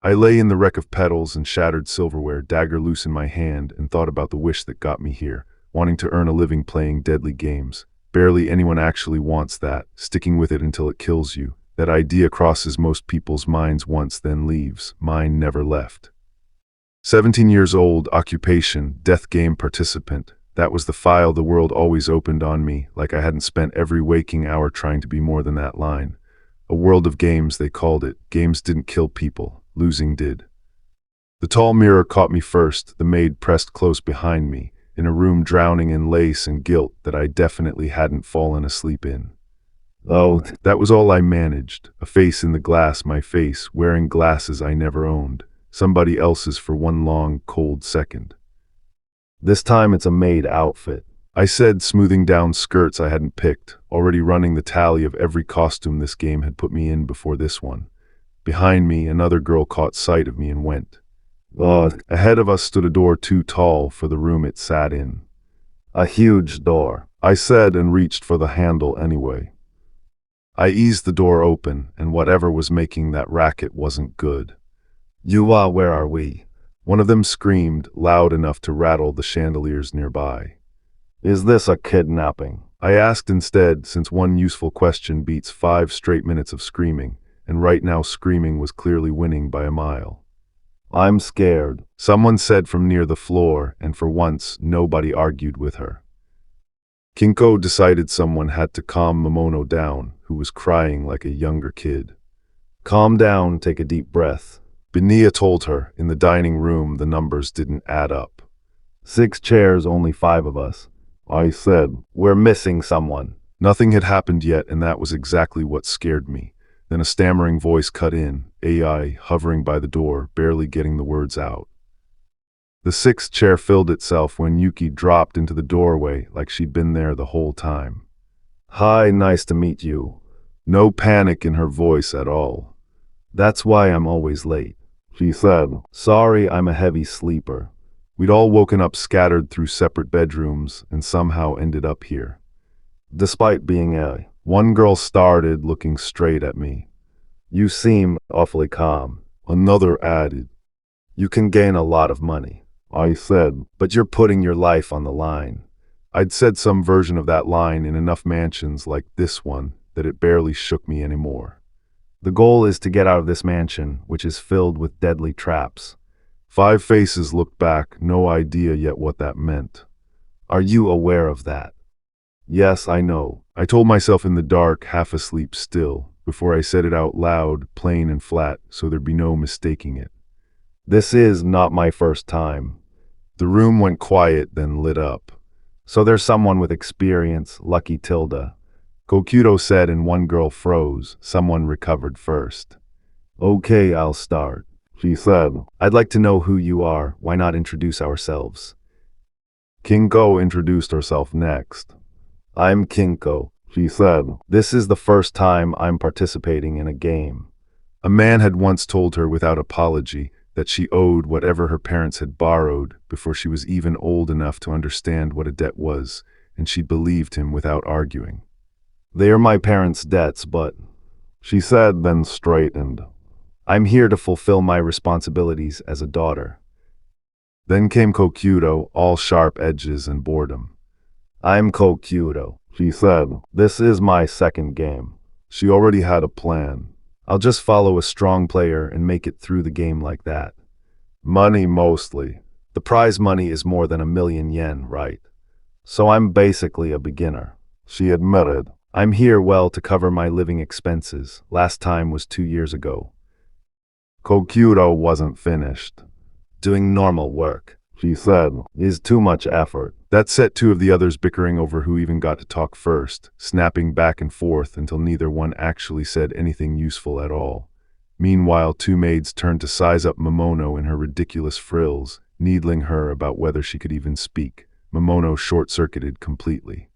I lay in the wreck of petals and shattered silverware, dagger loose in my hand, and thought about the wish that got me here, wanting to earn a living playing deadly games. Barely anyone actually wants that, sticking with it until it kills you. That idea crosses most people's minds once, then leaves. Mine never left. 17 years old, occupation, death game participant. That was the file the world always opened on me, like I hadn't spent every waking hour trying to be more than that line. A world of games, they called it. Games didn't kill people. Losing did. The tall mirror caught me first, the maid pressed close behind me, in a room drowning in lace and guilt that I definitely hadn't fallen asleep in. Oh, that was all I managed. A face in the glass, my face, wearing glasses I never owned. Somebody else's for one long, cold second. This time it's a maid outfit, I said, smoothing down skirts I hadn't picked, already running the tally of every costume this game had put me in before this one. Behind me, another girl caught sight of me and went. Ahead of us stood a door too tall for the room it sat in. A huge door, I said, and reached for the handle anyway. I eased the door open, and whatever was making that racket wasn't good. Yuuki, where are we? One of them screamed, loud enough to rattle the chandeliers nearby. Is this a kidnapping? I asked instead, since one useful question beats 5 straight minutes of screaming, and right now screaming was clearly winning by a mile. I'm scared, someone said from near the floor, and for once, nobody argued with her. Kinko decided someone had to calm Momono down, who was crying like a younger kid. Calm down, take a deep breath. Benia told her. In the dining room, the numbers didn't add up. 6 chairs, only 5 of us. I said, we're missing someone. Nothing had happened yet, and that was exactly what scared me. Then a stammering voice cut in, AI hovering by the door, barely getting the words out. The 6th chair filled itself when Yuuki dropped into the doorway like she'd been there the whole time. Hi, nice to meet you. No panic in her voice at all. That's why I'm always late, she said. Sorry, I'm a heavy sleeper. We'd all woken up scattered through separate bedrooms and somehow ended up here. Despite being one girl started, looking straight at me. You seem awfully calm. Another added. You can gain a lot of money, I said, but you're putting your life on the line. I'd said some version of that line in enough mansions like this one that it barely shook me anymore. The goal is to get out of this mansion, which is filled with deadly traps. 5 faces looked back, no idea yet what that meant. Are you aware of that? Yes, I know. I told myself in the dark, half asleep still, before I said it out loud, plain and flat, so there'd be no mistaking it. This is not my first time. The room went quiet, then lit up. So there's someone with experience, lucky Tilda. Kokudo said, and one girl froze. Someone recovered first. Okay, I'll start, she said. I'd like to know who you are. Why not introduce ourselves? Kinko introduced herself next. I'm Kinko, she said. This is the first time I'm participating in a game. A man had once told her without apology that she owed whatever her parents had borrowed before she was even old enough to understand what a debt was, and she believed him without arguing. They are my parents' debts, but, she said, then straightened. I'm here to fulfill my responsibilities as a daughter. Then came Kokudo, all sharp edges and boredom. I'm Kokudo, she said. This is my second game. She already had a plan. I'll just follow a strong player and make it through the game like that. Money mostly. The prize money is more than 1,000,000 yen, right? So I'm basically a beginner, she admitted. I'm here, well, to cover my living expenses. Last time was 2 years ago. Kokudo wasn't finished. Doing normal work, she said, is too much effort. That set 2 of the others bickering over who even got to talk first, snapping back and forth until neither one actually said anything useful at all. Meanwhile, 2 maids turned to size up Momono in her ridiculous frills, needling her about whether she could even speak. Momono short-circuited completely.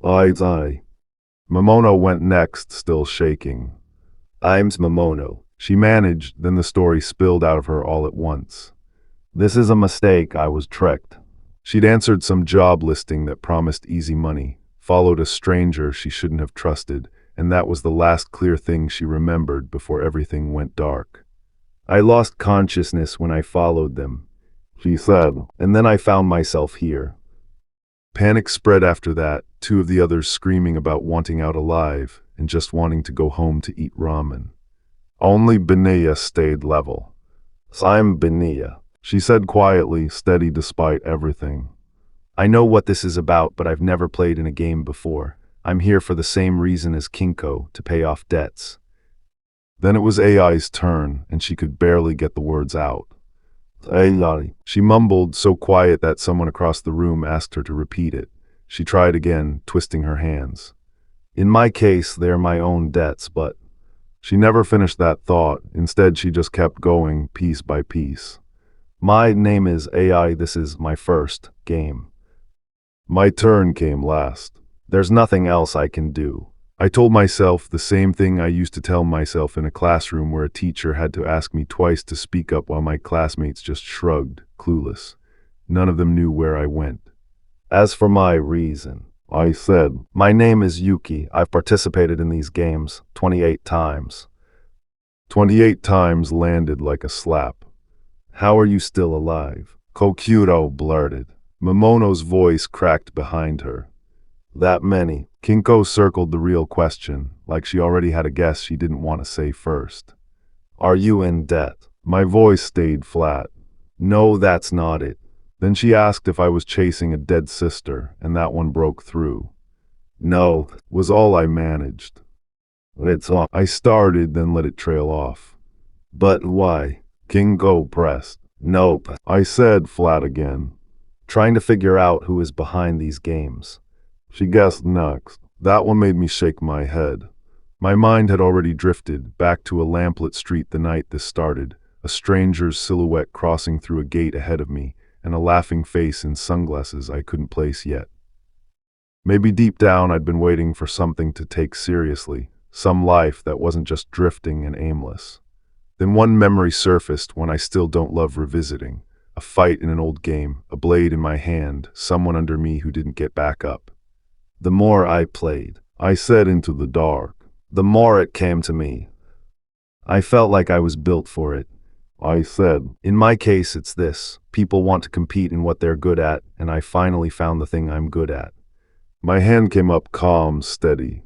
Aye. Momono went next, still shaking. I'm Momono, she managed, then the story spilled out of her all at once. This is a mistake, I was tricked. She'd answered some job listing that promised easy money, followed a stranger she shouldn't have trusted, and that was the last clear thing she remembered before everything went dark. I lost consciousness when I followed them, she said. and then I found myself here. Panic spread after that, two of the others screaming about wanting out alive and just wanting to go home to eat ramen. Only Benea stayed level. I'm Benea. She said quietly, steady despite everything. I know what this is about, but I've never played in a game before. I'm here for the same reason as Kinko, to pay off debts. Then it was AI's turn, and she could barely get the words out. AI. She mumbled, so quiet that someone across the room asked her to repeat it. She tried again, twisting her hands. In my case, they're my own debts, but She never finished that thought. Instead, she just kept going, piece by piece. my name is AI. This is my first game. My turn came last. There's nothing else I can do. I told myself the same thing I used to tell myself in a classroom where a teacher had to ask me twice to speak up while my classmates just shrugged, clueless. None of them knew where I went. As for my reason, I said, my name is Yuuki. I've participated in these games 28 times. 28 times landed like a slap. How are you still alive? Kokyuro blurted. Momono's voice cracked behind her. That many. Kinko circled the real question, like she already had a guess she didn't want to say first. Are you in debt? My voice stayed flat. No, that's not it. Then she asked if I was chasing a dead sister, and that one broke through. No, Was all I managed. it's off. I started, then let it trail off. But why? Kinko pressed. Nope. I said flat again. Trying to figure out who is behind these games. She guessed next. That one made me shake my head. My mind had already drifted back to a lamplit street the night this started, a stranger's silhouette crossing through a gate ahead of me, and a laughing face in sunglasses I couldn't place yet. Maybe deep down I'd been waiting for something to take seriously, some life that wasn't just drifting and aimless. Then one memory surfaced, one I still don't love revisiting. A fight in an old game, a blade in my hand, someone under me who didn't get back up. The more I played, I said into the dark. the more it came to me. I felt like I was built for it. I said, In my case, it's this. People want to compete in what they're good at, and I finally found the thing I'm good at. my hand came up calm, steady.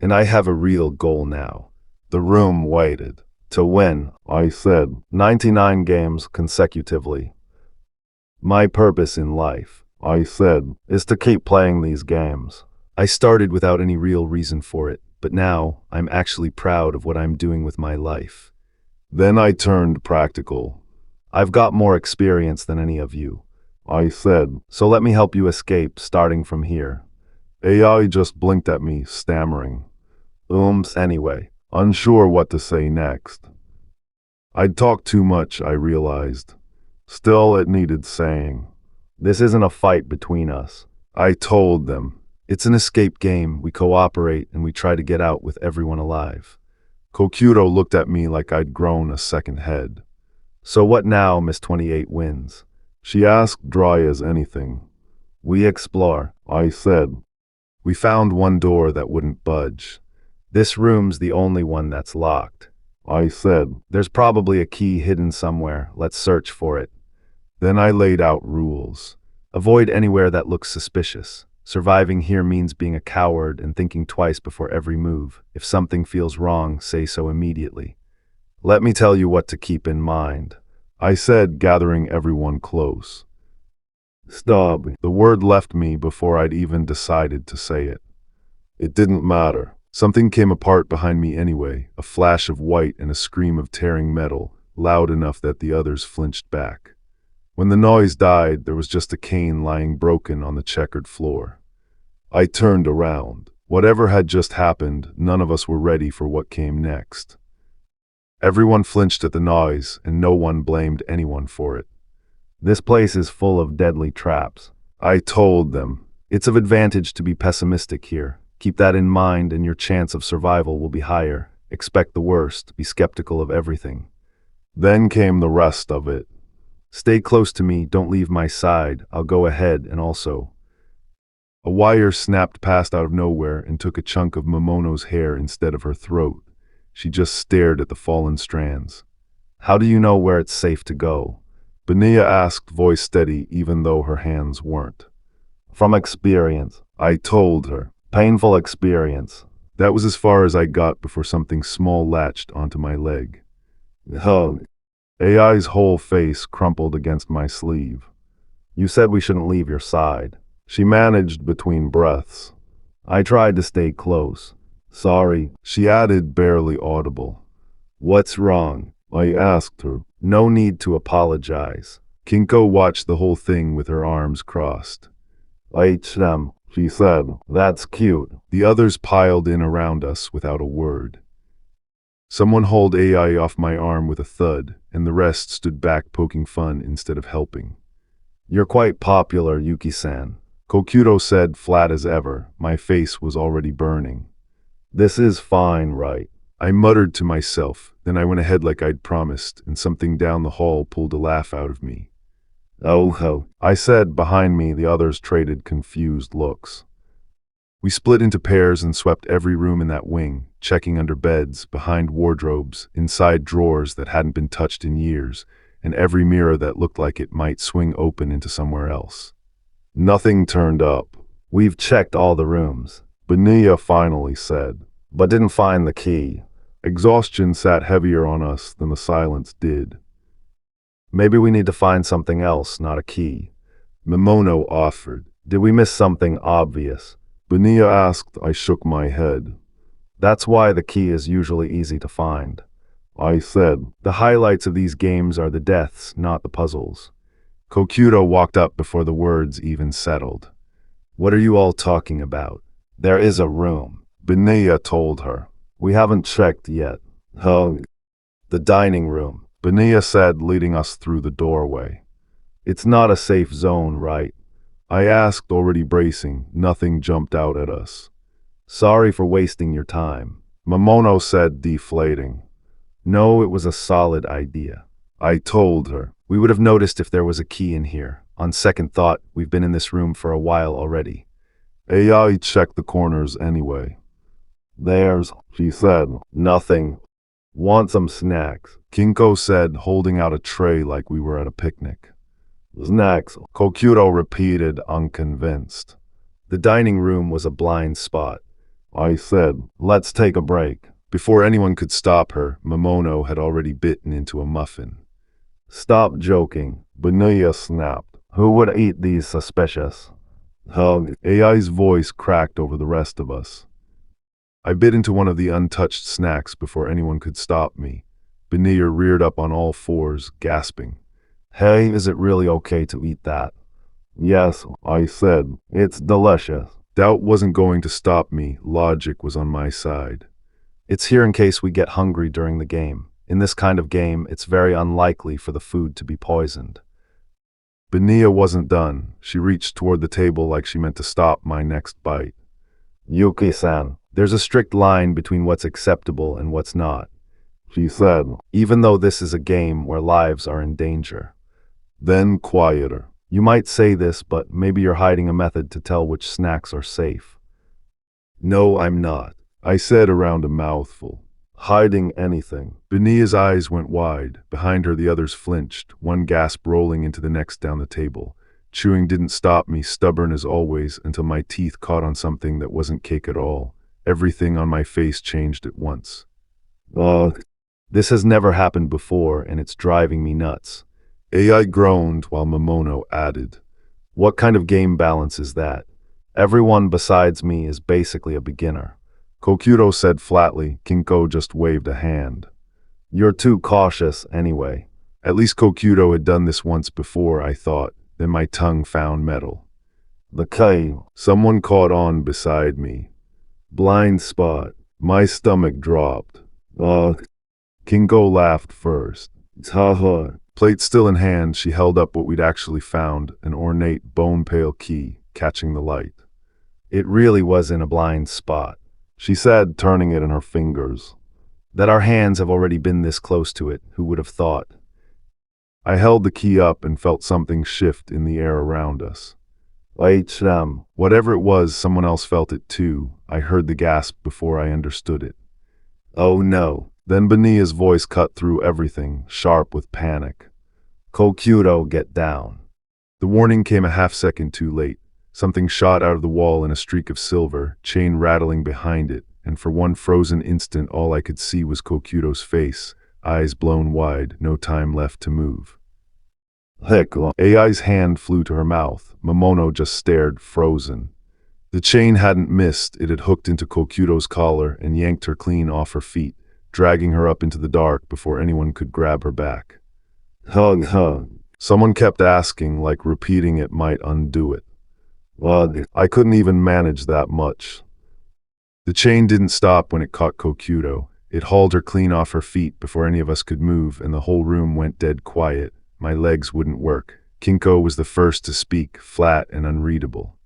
And I have a real goal now. The room waited. To win I said, 99 games consecutively. My purpose in life I said, is to keep playing these games. I started without any real reason for it, but now I'm actually proud of what I'm doing with my life. Then I turned practical. I've got more experience than any of you, I said, so let me help you escape starting from here. AI just blinked at me, stammering, Anyway. unsure what to say next. I'd talked too much, I realized. Still, it needed saying. This isn't a fight between us. I told them. It's an escape game. We cooperate and we try to get out with everyone alive. Kokyuro looked at me like I'd grown a second head. So what now, Miss 28 wins? She asked, dry as anything. We explore. I said. We found one door that wouldn't budge. This room's the only one that's locked. I said. There's probably a key hidden somewhere. Let's search for it. Then I laid out rules. Avoid anywhere that looks suspicious. Surviving here means being a coward and thinking twice before every move. If something feels wrong, say so immediately. Let me tell you what to keep in mind. I said, gathering everyone close. Stop. The word left me before I'd even decided to say it. It didn't matter. Something came apart behind me anyway, a flash of white and a scream of tearing metal, loud enough that the others flinched back. When the noise died, there was just a cane lying broken on the checkered floor. I turned around. Whatever had just happened, none of us were ready for what came next. Everyone flinched at the noise, and no one blamed anyone for it. This place is full of deadly traps. I told them. It's of advantage to be pessimistic here. Keep that in mind and your chance of survival will be higher. Expect the worst. Be skeptical of everything. Then came the rest of it. Stay close to me. Don't leave my side. I'll go ahead and also. A wire snapped past out of nowhere and took a chunk of Momono's hair instead of her throat. She just stared at the fallen strands. How do you know where it's safe to go? Benia asked, voice steady even though her hands weren't. From experience. I told her. Painful experience. That was as far as I got before something small latched onto my leg. Oh, AI's whole face crumpled against my sleeve. you said we shouldn't leave your side. She managed between breaths. I tried to stay close. Sorry, She added, barely audible. what's wrong? I asked her. No need to apologize. Kinko watched the whole thing with her arms crossed. Them, She said. that's cute. The others piled in around us without a word. Someone hauled AI off my arm with a thud, and the rest stood back poking fun instead of helping. You're quite popular, Yuuki-san. Kokyudo said, flat as ever. My face was already burning. This is fine, right? I muttered to myself, then I went ahead like I'd promised, and something down the hall pulled a laugh out of me. Oh ho. I said. Behind me, the others traded confused looks. We split into pairs and swept every room in that wing, checking under beds, behind wardrobes, inside drawers that hadn't been touched in years, and every mirror that looked like it might swing open into somewhere else. Nothing turned up. We've checked all the rooms, Benia finally said. but didn't find the key. Exhaustion sat heavier on us than the silence did. Maybe we need to find something else, not a key. Momono offered. Did we miss something obvious? Benia asked. I shook my head. That's why the key is usually easy to find. I said. The highlights of these games are the deaths, not the puzzles. Kokyudo walked up before the words even settled. What are you all talking about? There is a room. Benia told her. We haven't checked yet. Oh, the dining room. Benia said, leading us through the doorway. It's not a safe zone, right? I asked, already bracing. Nothing jumped out at us. Sorry for wasting your time. Momono said, deflating. No, it was a solid idea. I told her. We would have noticed if there was a key in here. On second thought, we've been in this room for a while already. AI checked the corners anyway. There's, She said. nothing. Want some snacks? Kinko said, holding out a tray like we were at a picnic. Snacks. Kokyudo repeated, unconvinced. The dining room was a blind spot. I said. Let's take a break. Before anyone could stop her, Momono had already bitten into a muffin. Stop joking. Benia snapped. Who would eat these suspicious? Oh, AI's voice cracked over the rest of us. I bit into one of the untouched snacks before anyone could stop me. Benia reared up on all fours, gasping. hey, is it really okay to eat that? Yes, I said. It's delicious. Doubt wasn't going to stop me. Logic was on my side. It's here in case we get hungry during the game. In this kind of game, it's very unlikely for the food to be poisoned. Benia wasn't done. She reached toward the table like she meant to stop my next bite. Yuuki-san, there's a strict line between what's acceptable and what's not. She said. Even though this is a game where lives are in danger. Then quieter. You might say this, but maybe you're hiding a method to tell which snacks are safe. No, I'm not. I said around a mouthful. Hiding anything. Benia's eyes went wide. Behind her, the others flinched, one gasp rolling into the next down the table. Chewing didn't stop me, stubborn as always, until my teeth caught on something that wasn't cake at all. Everything on my face changed at once. This has never happened before, and it's driving me nuts. AI groaned while Momono added. What kind of game balance is that? Everyone besides me is basically a beginner. Kokyudo said flatly. Kinko just waved a hand. You're too cautious anyway. At least Kokyudo had done this once before, I thought. Then my tongue found metal. The key. Someone caught on beside me. Blind spot. My stomach dropped. Kinko laughed first. Haha. Plate still in hand, she held up what we'd actually found, an ornate bone-pale key, catching the light. It really was in a blind spot. She said, turning it in her fingers. That our hands have already been this close to it, who would have thought? I held the key up and felt something shift in the air around us. Whatever it was, someone else felt it too. I heard the gasp before I understood it. Oh no. Then Benia's voice cut through everything, sharp with panic. Kokyudo, get down. The warning came a half-second too late. Something shot out of the wall in a streak of silver, chain rattling behind it, and for one frozen instant all I could see was Kokyudo's face, eyes blown wide, no time left to move. Heko. AI's hand flew to her mouth. Momono just stared, frozen. The chain hadn't missed, it had hooked into Kokyudo's collar and yanked her clean off her feet, dragging her up into the dark before anyone could grab her back. Hug. Someone kept asking, like repeating it might undo it. What? I couldn't even manage that much. The chain didn't stop when it caught Kokyudo. It hauled her clean off her feet before any of us could move, and the whole room went dead quiet. My legs wouldn't work. Kinko was the first to speak, flat and unreadable.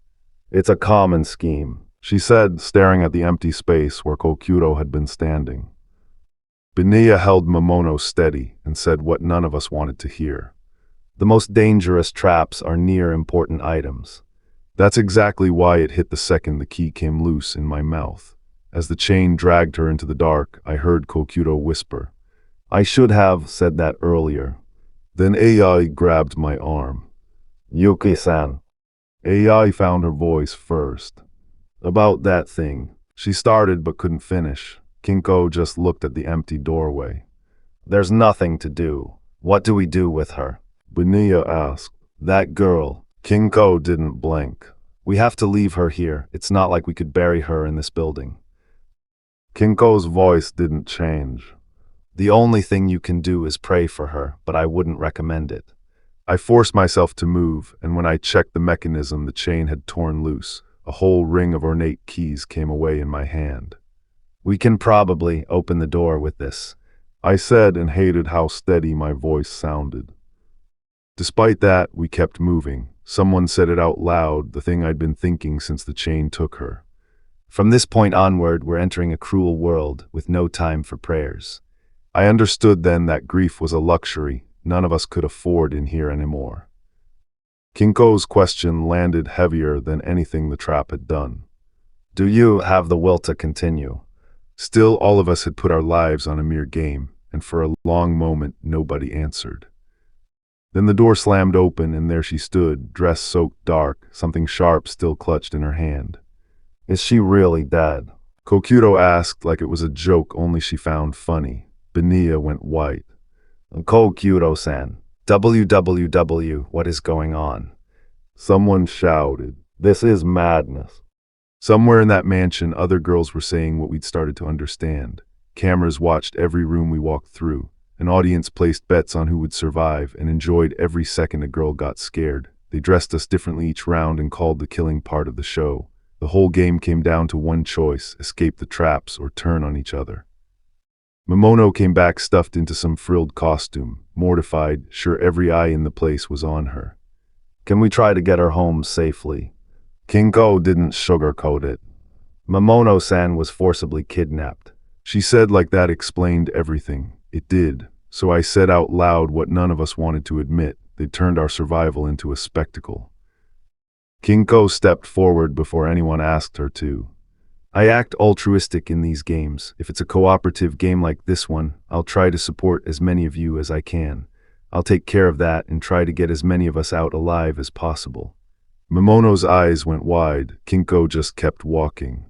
It's a common scheme, she said, staring at the empty space where Kokyudo had been standing. Beniya held Momono steady and said what none of us wanted to hear. The most dangerous traps are near important items. That's exactly why it hit the second the key came loose in my mouth. As the chain dragged her into the dark, I heard Kokyudo whisper, I should have said that earlier. Then AI grabbed my arm. Yuuki-san. AI found her voice first. About that thing. She started but couldn't finish. Kinko just looked at the empty doorway. There's nothing to do. What do we do with her? Beniya asked. That girl. Kinko didn't blink. We have to leave her here. It's not like we could bury her in this building. Kinko's voice didn't change. The only thing you can do is pray for her, but I wouldn't recommend it. I forced myself to move, and when I checked the mechanism, the chain had torn loose. A whole ring of ornate keys came away in my hand. We can probably open the door with this, I said, and hated how steady my voice sounded. Despite that, we kept moving. Someone said it out loud, the thing I'd been thinking since the chain took her. From this point onward, we're entering a cruel world with no time for prayers. I understood then that grief was a luxury none of us could afford in here anymore. Kinko's question landed heavier than anything the trap had done. Do you have the will to continue? Still, all of us had put our lives on a mere game, and for a long moment nobody answered. Then the door slammed open, and there she stood, dress soaked dark, something sharp still clutched in her hand. Is she really dead? Kokyudo asked like it was a joke only she found funny. Beniya went white. Kokyudo-san. WWW, what is going on? Someone shouted. This is madness. Somewhere in that mansion, other girls were saying what we'd started to understand. Cameras watched every room we walked through. An audience placed bets on who would survive and enjoyed every second a girl got scared. They dressed us differently each round and called the killing part of the show. The whole game came down to one choice: escape the traps or turn on each other. Momono came back stuffed into some frilled costume, mortified, sure every eye in the place was on her. Can we try to get her home safely? Kinko didn't sugarcoat it. Momono-san was forcibly kidnapped. She said like that explained everything. It did. So I said out loud what none of us wanted to admit. They turned our survival into a spectacle. Kinko stepped forward before anyone asked her to. I act altruistic in these games. If it's a cooperative game like this one, I'll try to support as many of you as I can. I'll take care of that and try to get as many of us out alive as possible. Momono's eyes went wide. Kinko just kept walking.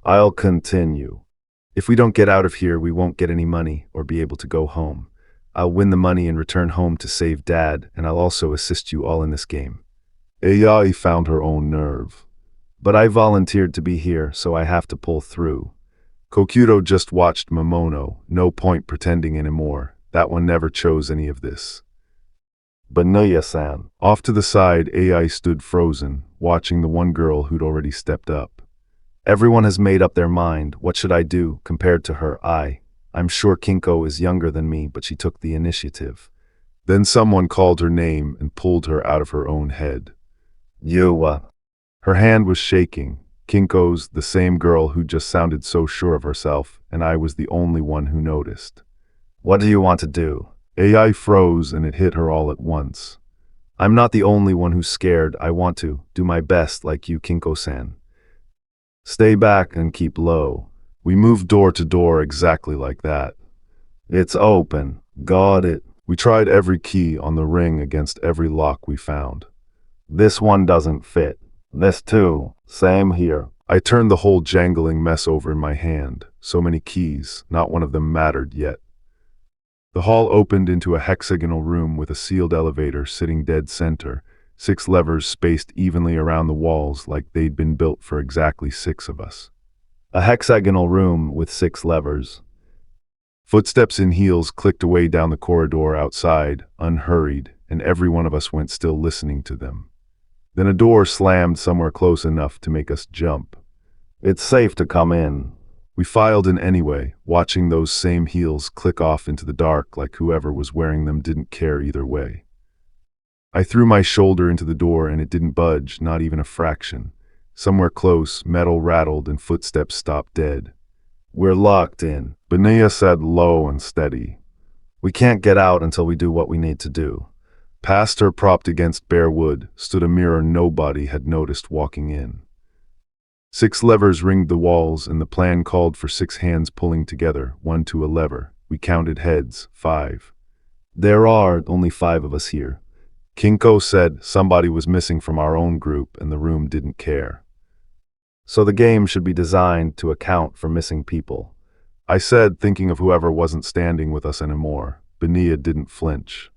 I'll continue. If we don't get out of here, we won't get any money or be able to go home. I'll win the money and return home to save Dad, and I'll also assist you all in this game. AI found her own nerve. But I volunteered to be here, so I have to pull through. Kokyudo just watched Momono. No point pretending anymore. That one never chose any of this. Beniya-san. Off to the side, AI stood frozen, watching the one girl who'd already stepped up. Everyone has made up their mind. What should I do compared to her? I'm sure Kinko is younger than me, but she took the initiative. Then someone called her name and pulled her out of her own head. Yuuki. Her hand was shaking. Kinko's, the same girl who just sounded so sure of herself, and I was the only one who noticed. What do you want to do? AI froze and it hit her all at once. I'm not the only one who's scared. I want to do my best like you, Kinko-san. Stay back and keep low. We moved door to door exactly like that. It's open. Got it. We tried every key on the ring against every lock we found. This one doesn't fit. This too. Same here. I turned the whole jangling mess over in my hand. So many keys, not one of them mattered yet. The hall opened into a hexagonal room with a sealed elevator sitting dead center, 6 levers spaced evenly around the walls like they'd been built for exactly 6 of us. A hexagonal room with 6 levers. Footsteps in heels clicked away down the corridor outside, unhurried, and every one of us went still listening to them. Then a door slammed somewhere close enough to make us jump. It's safe to come in. We filed in anyway, watching those same heels click off into the dark like whoever was wearing them didn't care either way. I threw my shoulder into the door and it didn't budge, not even a fraction. Somewhere close, metal rattled and footsteps stopped dead. We're locked in. Benea said low and steady. We can't get out until we do what we need to do. Past her, propped against bare wood, stood a mirror nobody had noticed walking in. 6 levers ringed the walls, and the plan called for 6 hands pulling together, one to a lever. We counted heads, 5. There are only 5 of us here. Kinko said somebody was missing from our own group, and the room didn't care. So the game should be designed to account for missing people. I said, thinking of whoever wasn't standing with us anymore. Benea didn't flinch.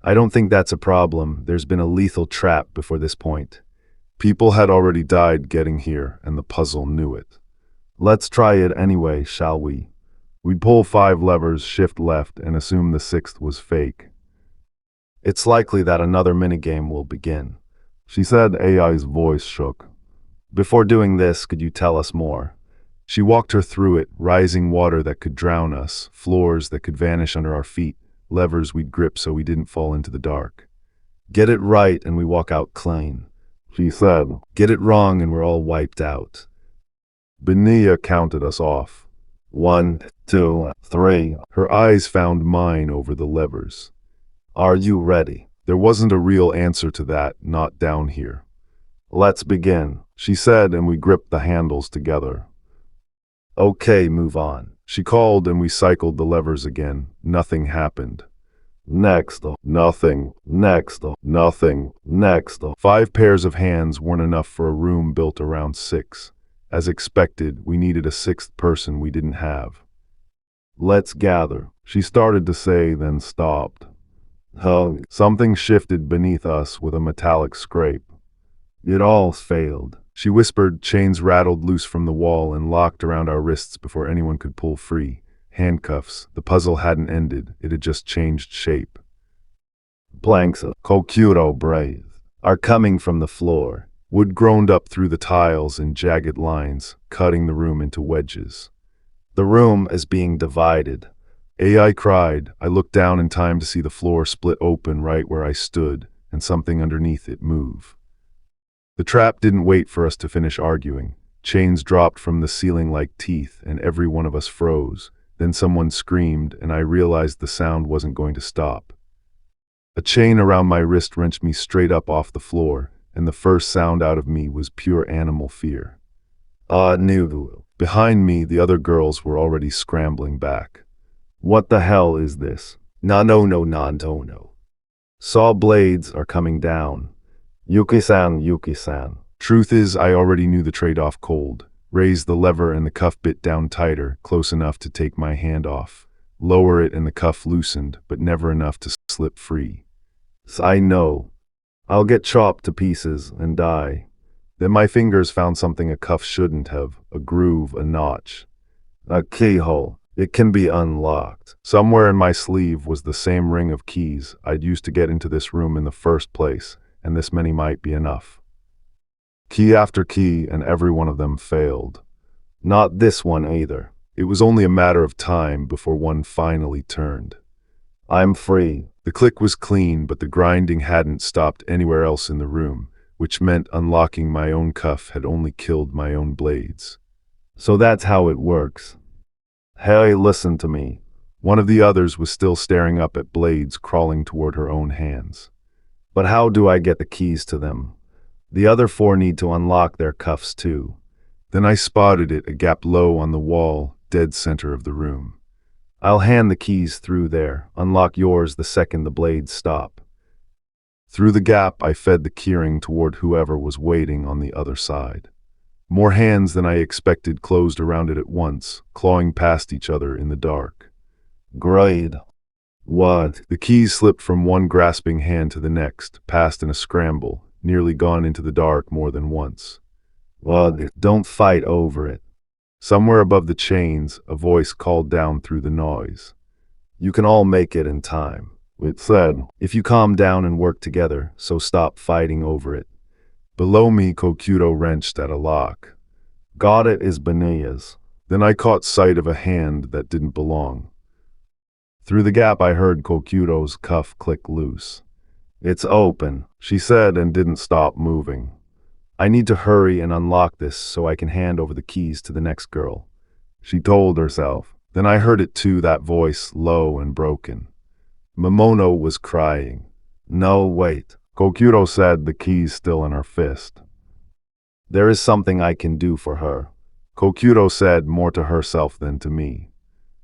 I don't think that's a problem. There's been a lethal trap before this point. People had already died getting here, and the puzzle knew it. Let's try it anyway, shall we? We'd pull 5 levers, shift left, and assume the 6th was fake. It's likely that another minigame will begin. She said. AI's voice shook. Before doing this, could you tell us more? She walked her through it, rising water that could drown us, floors that could vanish under our feet, levers we'd grip so we didn't fall into the dark. Get it right and we walk out clean. She said. Get it wrong and we're all wiped out. Benea counted us off. 1, 2, 3. Her eyes found mine over the levers. Are you ready? There wasn't a real answer to that, not down here. Let's begin, she said, and we gripped the handles together. Okay, move on. She called and we cycled the levers again. Nothing happened. Next. Nothing. Next. Nothing. Next. 5 pairs of hands weren't enough for a room built around 6. As expected, we needed a 6th person we didn't have. Let's gather, she started to say, then stopped. Something shifted beneath us with a metallic scrape. It all failed. She whispered. Chains rattled loose from the wall and locked around our wrists before anyone could pull free. Handcuffs. The puzzle hadn't ended. It had just changed shape. Planks Kokuro brave are coming from the floor. Wood groaned up through the tiles in jagged lines, cutting the room into wedges. The room is being divided. AI cried. I looked down in time to see the floor split open right where I stood, and something underneath it move. The trap didn't wait for us to finish arguing. Chains dropped from the ceiling like teeth, and every one of us froze. Then someone screamed, and I realized the sound wasn't going to stop. A chain around my wrist wrenched me straight up off the floor, and the first sound out of me was pure animal fear. New. Behind me, the other girls were already scrambling back. What the hell is this? No. Saw blades are coming down. Yuuki-san. Truth is, I already knew the trade-off cold. Raise the lever and the cuff bit down tighter, close enough to take my hand off. Lower it and the cuff loosened, but never enough to slip free. I know. I'll get chopped to pieces and die. Then my fingers found something a cuff shouldn't have, a groove, a notch. A keyhole. It can be unlocked. Somewhere in my sleeve was the same ring of keys I'd used to get into this room in the first place, and this many might be enough. Key after key, and every one of them failed. Not this one either. It was only a matter of time before one finally turned. I'm free. The click was clean, but the grinding hadn't stopped anywhere else in the room, which meant unlocking my own cuff had only killed my own blades. So that's how it works. Hey, listen to me. One of the others was still staring up at blades crawling toward her own hands. But how do I get the keys to them? The other 4 need to unlock their cuffs too. Then I spotted it, a gap low on the wall, dead center of the room. I'll hand the keys through there. Unlock yours the second the blades stop. Through the gap, I fed the keyring toward whoever was waiting on the other side. More hands than I expected closed around it at once, clawing past each other in the dark. Great. What? The keys slipped from one grasping hand to the next, passed in a scramble, nearly gone into the dark more than once. What? Don't fight over it. Somewhere above the chains, a voice called down through the noise. You can all make it in time. It said, if you calm down and work together, so stop fighting over it. Below me, Kokuto wrenched at a lock. Got it is Benia's. Then I caught sight of a hand that didn't belong. Through the gap, I heard Kokuto's cuff click loose. It's open, she said and didn't stop moving. I need to hurry and unlock this so I can hand over the keys to the next girl, she told herself. Then I heard it too, that voice, low and broken. Momono was crying. No, wait, Kokuto said, the keys still in her fist. There is something I can do for her, Kokuto said, more to herself than to me.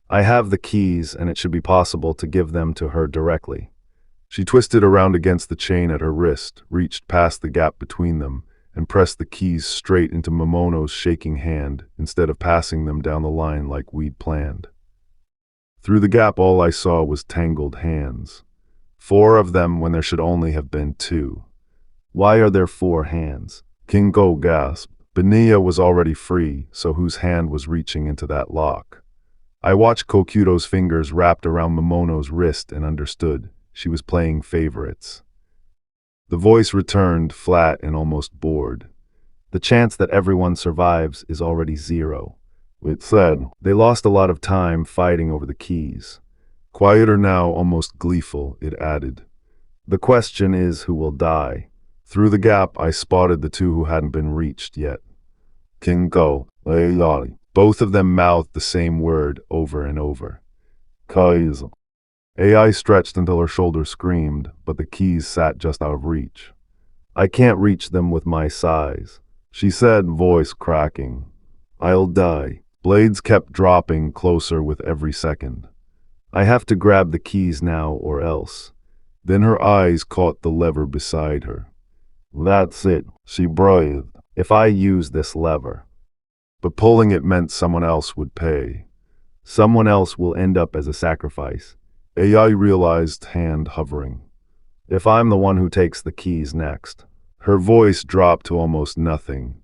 I have the keys and it should be possible to give them to her directly. She twisted around against the chain at her wrist, reached past the gap between them, and pressed the keys straight into Momono's shaking hand instead of passing them down the line like we'd planned. Through the gap, all I saw was tangled hands. 4 of them when there should only have been 2. Why are there 4 hands? Kingo gasped. Benia was already free, so whose hand was reaching into that lock? I watched Kokuto's fingers wrapped around Momono's wrist and understood. She was playing favorites. The voice returned, flat and almost bored. The chance that everyone survives is already 0. It said. They lost a lot of time fighting over the keys. Quieter now, almost gleeful, it added. The question is who will die. Through the gap, I spotted the 2 who hadn't been reached yet. Kingo, Ayali. Both of them mouthed the same word over and over. Kai's. AI stretched until her shoulder screamed, but the keys sat just out of reach. I can't reach them with my size, she said, voice cracking. I'll die. Blades kept dropping closer with every second. I have to grab the keys now or else. Then her eyes caught the lever beside her. That's it, she breathed. If I use this lever. But pulling it meant someone else would pay. Someone else will end up as a sacrifice. AI realized, hand hovering. If I'm the one who takes the keys next. Her voice dropped to almost nothing.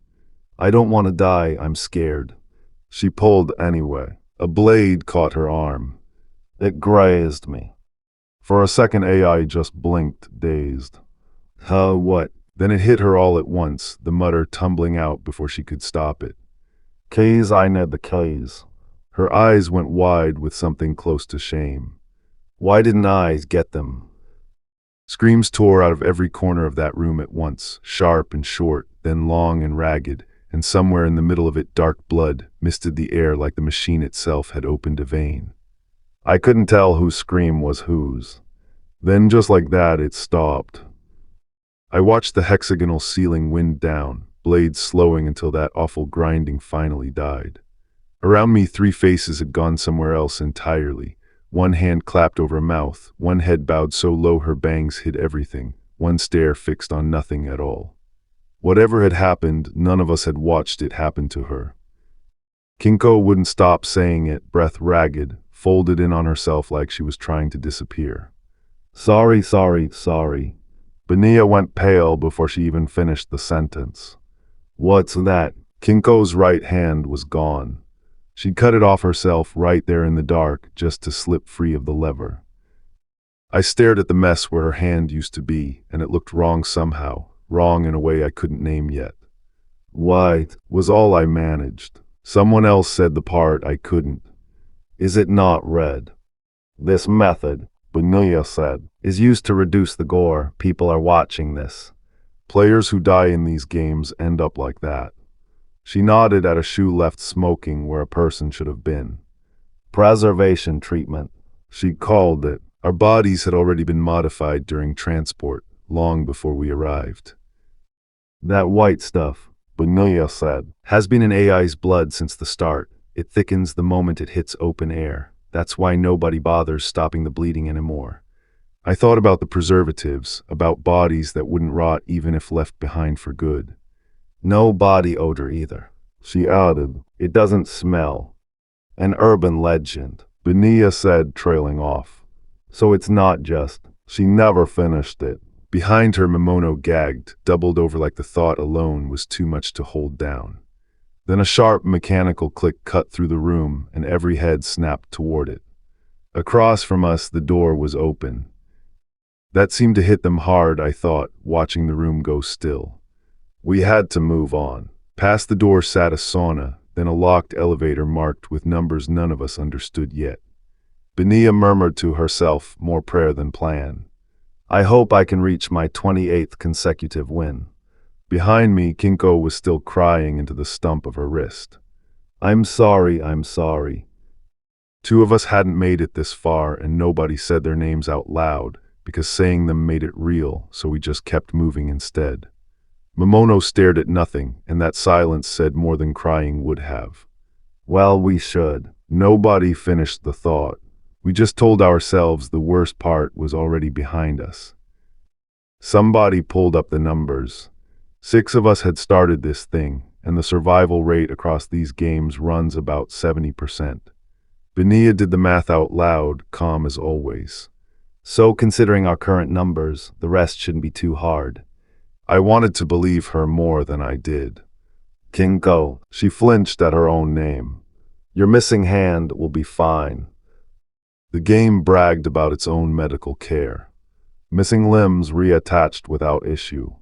I don't want to die, I'm scared. She pulled anyway. A blade caught her arm. It grazed me. For a second, AI just blinked, dazed. What? Then it hit her all at once, the mutter tumbling out before she could stop it. Keys, I need the keys. Her eyes went wide with something close to shame. Why didn't I get them? Screams tore out of every corner of that room at once, sharp and short, then long and ragged, and somewhere in the middle of it dark blood misted the air like the machine itself had opened a vein. I couldn't tell whose scream was whose. Then just like that, it stopped. I watched the hexagonal ceiling wind down, blades slowing until that awful grinding finally died. Around me, 3 faces had gone somewhere else entirely. One hand clapped over mouth, one head bowed so low her bangs hid everything, one stare fixed on nothing at all. Whatever had happened, none of us had watched it happen to her. Kinko wouldn't stop saying it, breath ragged, folded in on herself like she was trying to disappear. Sorry. Benia went pale before she even finished the sentence. What's that? Kinko's right hand was gone. She'd cut it off herself right there in the dark just to slip free of the lever. I stared at the mess where her hand used to be, and it looked wrong somehow, wrong in a way I couldn't name yet. White was all I managed. Someone else said the part I couldn't. Is it not red? This method, Benia said, is used to reduce the gore. People are watching this. Players who die in these games end up like that. She nodded at a shoe left smoking where a person should have been. Preservation treatment, she called it. Our bodies had already been modified during transport, long before we arrived. That white stuff, Benia said, has been in AI's blood since the start. It thickens the moment it hits open air. That's why nobody bothers stopping the bleeding anymore. I thought about the preservatives, about bodies that wouldn't rot even if left behind for good. No body odor either. She added. It doesn't smell. An urban legend. Benia said, trailing off. So it's not just. She never finished it. Behind her, Momono gagged, doubled over like the thought alone was too much to hold down. Then a sharp mechanical click cut through the room, and every head snapped toward it. Across from us, the door was open. That seemed to hit them hard, I thought, watching the room go still. We had to move on. Past the door sat a sauna, then a locked elevator marked with numbers none of us understood yet. Benia murmured to herself, more prayer than plan. I hope I can reach my 28th consecutive win. Behind me, Kinko was still crying into the stump of her wrist. I'm sorry, I'm sorry. Two of us hadn't made it this far, and nobody said their names out loud, because saying them made it real, so we just kept moving instead. Momono stared at nothing, and that silence said more than crying would have. Well, we should. Nobody finished the thought. We just told ourselves the worst part was already behind us. Somebody pulled up the numbers. 6 of us had started this thing, and the survival rate across these games runs about 70%. Benia did the math out loud, calm as always. So considering our current numbers, the rest shouldn't be too hard. I wanted to believe her more than I did. Kinko. She flinched at her own name. Your missing hand will be fine. The game bragged about its own medical care. Missing limbs reattached without issue.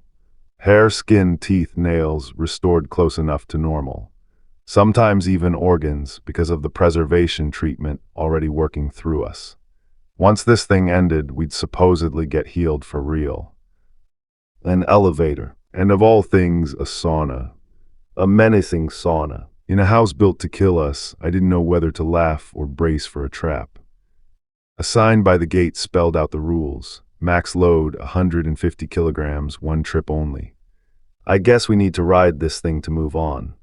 Hair, skin, teeth, nails restored close enough to normal. Sometimes even organs, because of the preservation treatment already working through us. Once this thing ended, we'd supposedly get healed for real. An elevator. And of all things, a sauna. A menacing sauna. In a house built to kill us, I didn't know whether to laugh or brace for a trap. A sign by the gate spelled out the rules. Max load, 150 kilograms, 1 trip only. I guess we need to ride this thing to move on.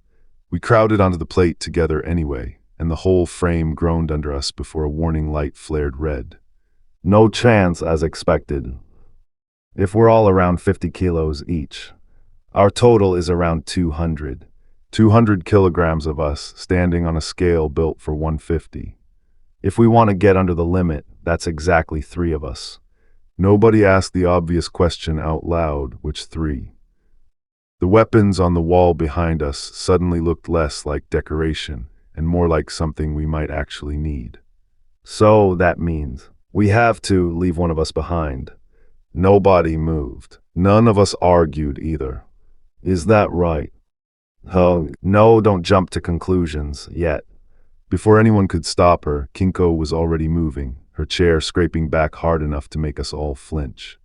We crowded onto the plate together anyway, and the whole frame groaned under us before a warning light flared red. No chance, as expected. If we're all around 50 kilos each, our total is around 200. 200 kilograms of us standing on a scale built for 150. If we want to get under the limit, that's exactly 3 of us. Nobody asked the obvious question out loud, which 3? The weapons on the wall behind us suddenly looked less like decoration and more like something we might actually need. So that means we have to leave one of us behind. Nobody moved. None of us argued either. Is that right? Oh, no, don't jump to conclusions yet. Before anyone could stop her, Kinko was already moving, her chair scraping back hard enough to make us all flinch.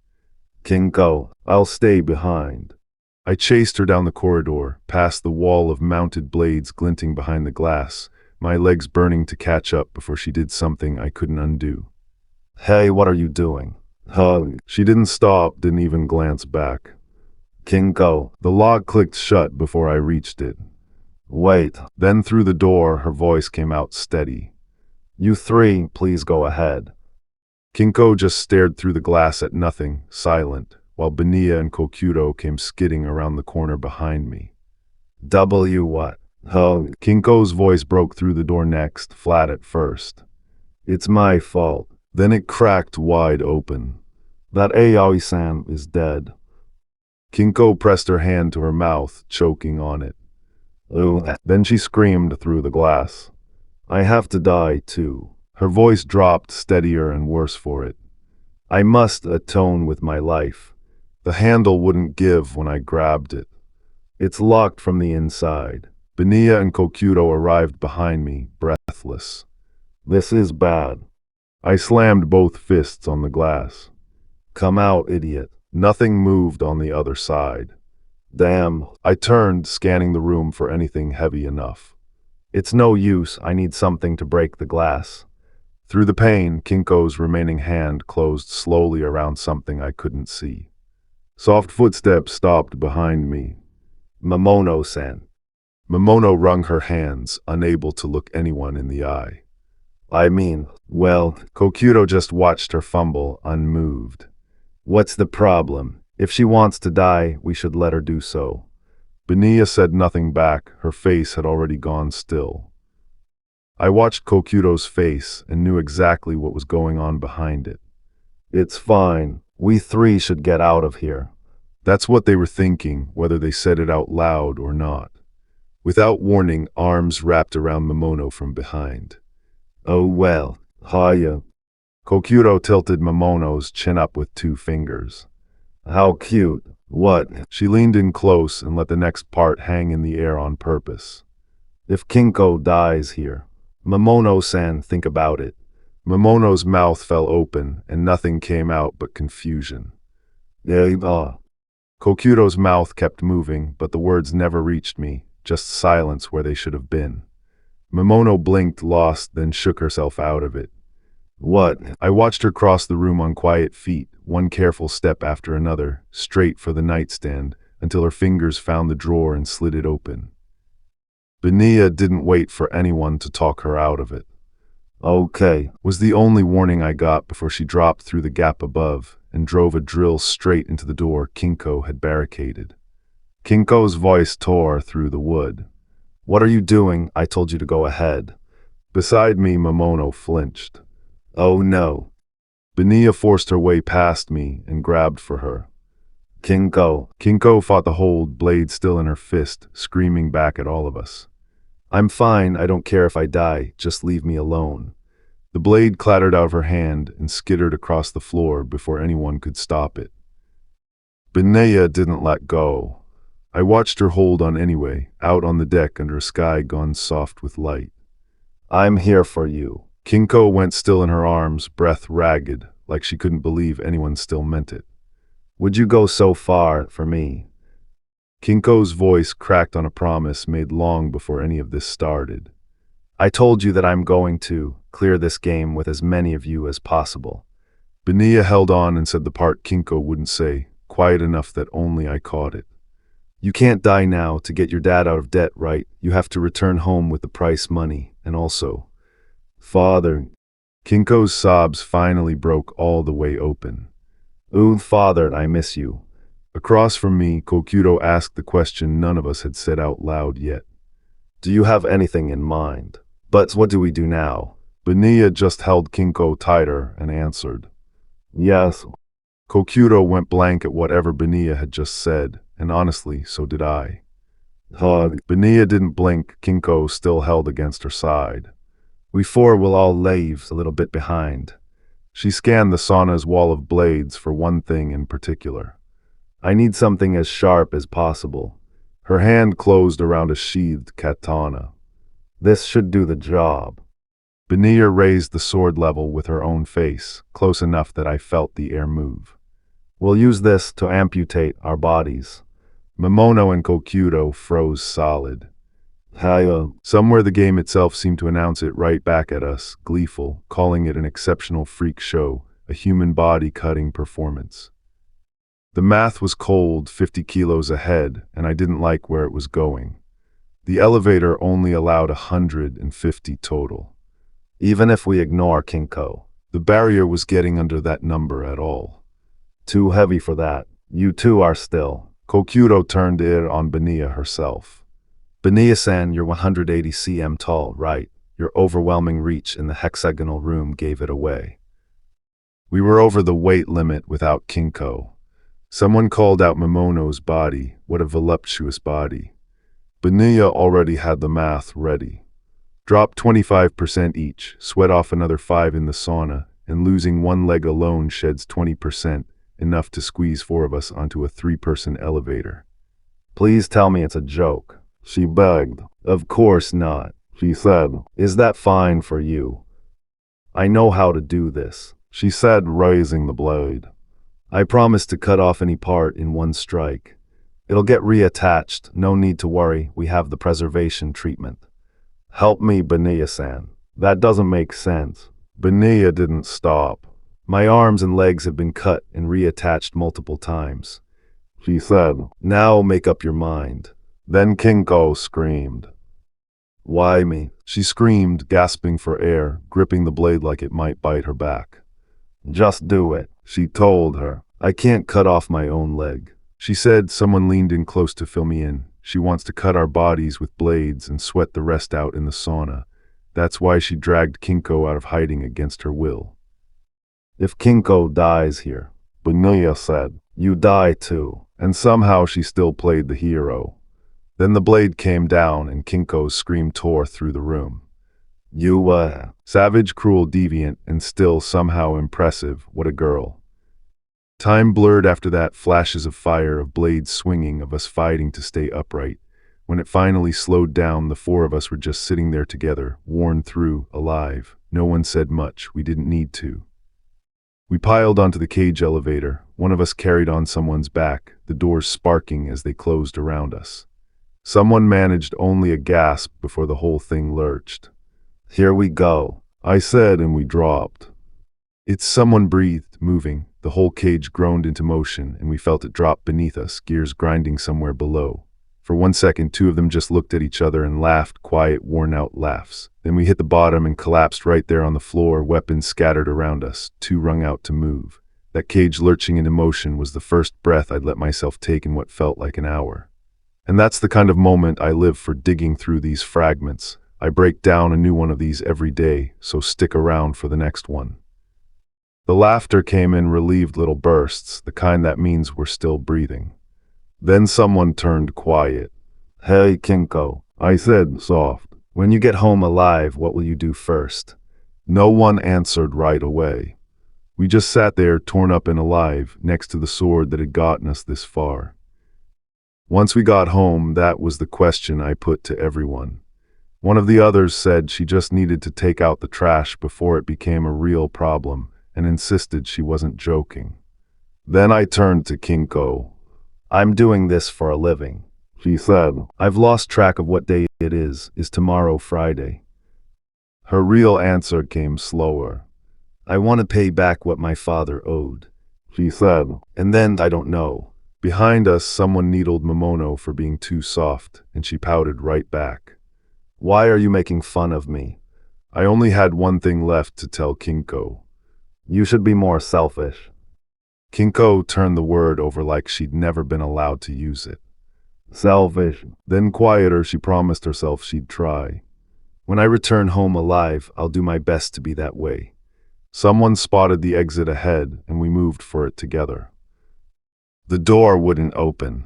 Kinko, I'll stay behind. I chased her down the corridor, past the wall of mounted blades glinting behind the glass, my legs burning to catch up before she did something I couldn't undo. Hey, what are you doing? She didn't stop, didn't even glance back. Kinko. The lock clicked shut before I reached it. Wait. Then through the door, her voice came out steady. You 3, please go ahead. Kinko just stared through the glass at nothing, silent, while Benia and Kokyudo came skidding around the corner behind me. W what? Kinko's voice broke through the door next, flat at first. It's my fault. Then it cracked wide open. That Aoi-san is dead. Kinko pressed her hand to her mouth, choking on it. Then she screamed through the glass. I have to die too. Her voice dropped, steadier and worse for it. I must atone with my life. The handle wouldn't give when I grabbed it. It's locked from the inside. Benia and Kokyudo arrived behind me, breathless. This is bad. I slammed both fists on the glass. Come out, idiot. Nothing moved on the other side. Damn. I turned, scanning the room for anything heavy enough. It's no use. I need something to break the glass. Through the pain, Kinko's remaining hand closed slowly around something I couldn't see. Soft footsteps stopped behind me. Momono-san. Momono wrung her hands, unable to look anyone in the eye. Kokuto just watched her fumble, unmoved. What's the problem? If she wants to die, we should let her do so. Benia said nothing back. Her face had already gone still. I watched Kokuto's face and knew exactly what was going on behind it. It's fine. We three should get out of here. That's what they were thinking, whether they said it out loud or not. Without warning, arms wrapped around Momono from behind. Oh well, hiya. Kokuto tilted Momono's chin up with 2 fingers. How cute. What? She leaned in close and let the next part hang in the air on purpose. If Kinko dies here, Momono-san, think about it. Momono's mouth fell open and nothing came out but confusion. Kokuto's mouth kept moving, but the words never reached me, just silence where they should have been. Momono blinked, lost, then shook herself out of it. What? I watched her cross the room on quiet feet, one careful step after another, straight for the nightstand, until her fingers found the drawer and slid it open. Benia didn't wait for anyone to talk her out of it. Okay, was the only warning I got before she dropped through the gap above and drove a drill straight into the door Kinko had barricaded. Kinko's voice tore through the wood. What are you doing? I told you to go ahead. Beside me, Momono flinched. Oh no. Benia forced her way past me and grabbed for her. Kinko. Kinko fought the hold, blade still in her fist, screaming back at all of us. I'm fine, I don't care if I die, just leave me alone. The blade clattered out of her hand and skittered across the floor before anyone could stop it. Benia didn't let go. I watched her hold on anyway, out on the deck under a sky gone soft with light. I'm here for you. Kinko went still in her arms, breath ragged, like she couldn't believe anyone still meant it. Would you go so far for me? Kinko's voice cracked on a promise made long before any of this started. I told you that I'm going to clear this game with as many of you as possible. Benia held on and said the part Kinko wouldn't say, quiet enough that only I caught it. You can't die now to get your dad out of debt, right? You have to return home with the price money, and also, Father. Kinko's sobs finally broke all the way open. Ooh, Father, I miss you. Across from me, Kokuto asked the question none of us had said out loud yet. Do you have anything in mind? But what do we do now? Benia just held Kinko tighter and answered. Yes. Kokuto went blank at whatever Benia had just said, and honestly, so did I. Benia didn't blink, Kinko still held against her side. We four will all leave a little bit behind. She scanned the sauna's wall of blades for one thing in particular. I need something as sharp as possible. Her hand closed around a sheathed katana. This should do the job. Benia raised the sword level with her own face, close enough that I felt the air move. We'll use this to amputate our bodies. Momono and Kokuto froze solid. Hiya. Somewhere the game itself seemed to announce it right back at us, gleeful, calling it an exceptional freak show, a human body-cutting performance. The math was cold, 50 kilos ahead, and I didn't like where it was going. The elevator only allowed 150 total. Even if we ignore Kinko. The barrier was getting under that number at all. Too heavy for that. You two are still. Kokuto turned it on Benia herself. Benia-san, you're 180 cm tall, right? Your overwhelming reach in the hexagonal room gave it away. We were over the weight limit without Kinko. Someone called out Momono's body. What a voluptuous body. Benia already had the math ready. Drop 25% each, sweat off another 5 in the sauna, and losing one leg alone sheds 20%, enough to squeeze 4 of us onto a 3-person elevator. Please tell me it's a joke. She begged. Of course not. She said. Is that fine for you? I know how to do this. She said, raising the blade. I promise to cut off any part in one strike. It'll get reattached, no need to worry, we have the preservation treatment. Help me, Benia-san. That doesn't make sense. Benia didn't stop. My arms and legs have been cut and reattached multiple times. She said. Now make up your mind. Then Kinko screamed. Why me? She screamed, gasping for air, gripping the blade like it might bite her back. Just do it, she told her. I can't cut off my own leg. She said. Someone leaned in close to fill me in. She wants to cut our bodies with blades and sweat the rest out in the sauna. That's why she dragged Kinko out of hiding against her will. If Kinko dies here, Benuya said, you die too. And somehow she still played the hero. Then the blade came down and Kinko's scream tore through the room. You, Savage, cruel, deviant, and still somehow impressive. What a girl. Time blurred after that, flashes of fire, of blades swinging, of us fighting to stay upright. When it finally slowed down, the four of us were just sitting there together, worn through, alive. No one said much. We didn't need to. We piled onto the cage elevator. One of us carried on someone's back, the doors sparking as they closed around us. Someone managed only a gasp before the whole thing lurched. Here we go, I said, and we dropped. Someone breathed, moving. The whole cage groaned into motion, and we felt it drop beneath us, gears grinding somewhere below. For 1 second, two of them just looked at each other and laughed, quiet, worn-out laughs. Then we hit the bottom and collapsed right there on the floor, weapons scattered around us, too wrung out to move. That cage lurching into motion was the first breath I'd let myself take in what felt like an hour. And that's the kind of moment I live for, digging through these fragments. I break down a new one of these every day, so stick around for the next one. The laughter came in relieved little bursts, the kind that means we're still breathing. Then someone turned quiet. Hey, Kinko, I said, soft. When you get home alive, what will you do first? No one answered right away. We just sat there, torn up and alive, next to the sword that had gotten us this far. Once we got home, that was the question I put to everyone. One of the others said she just needed to take out the trash before it became a real problem, and insisted she wasn't joking. Then I turned to Kinko. I'm doing this for a living, she said. I've lost track of what day it is. Is tomorrow Friday? Her real answer came slower. I want to pay back what my father owed, she said. And then I don't know. Behind us, someone needled Momono for being too soft, and she pouted right back. Why are you making fun of me? I only had one thing left to tell Kinko. You should be more selfish. Kinko turned the word over like she'd never been allowed to use it. Selfish. Then quieter, she promised herself she'd try. When I return home alive, I'll do my best to be that way. Someone spotted the exit ahead, and we moved for it together. The door wouldn't open.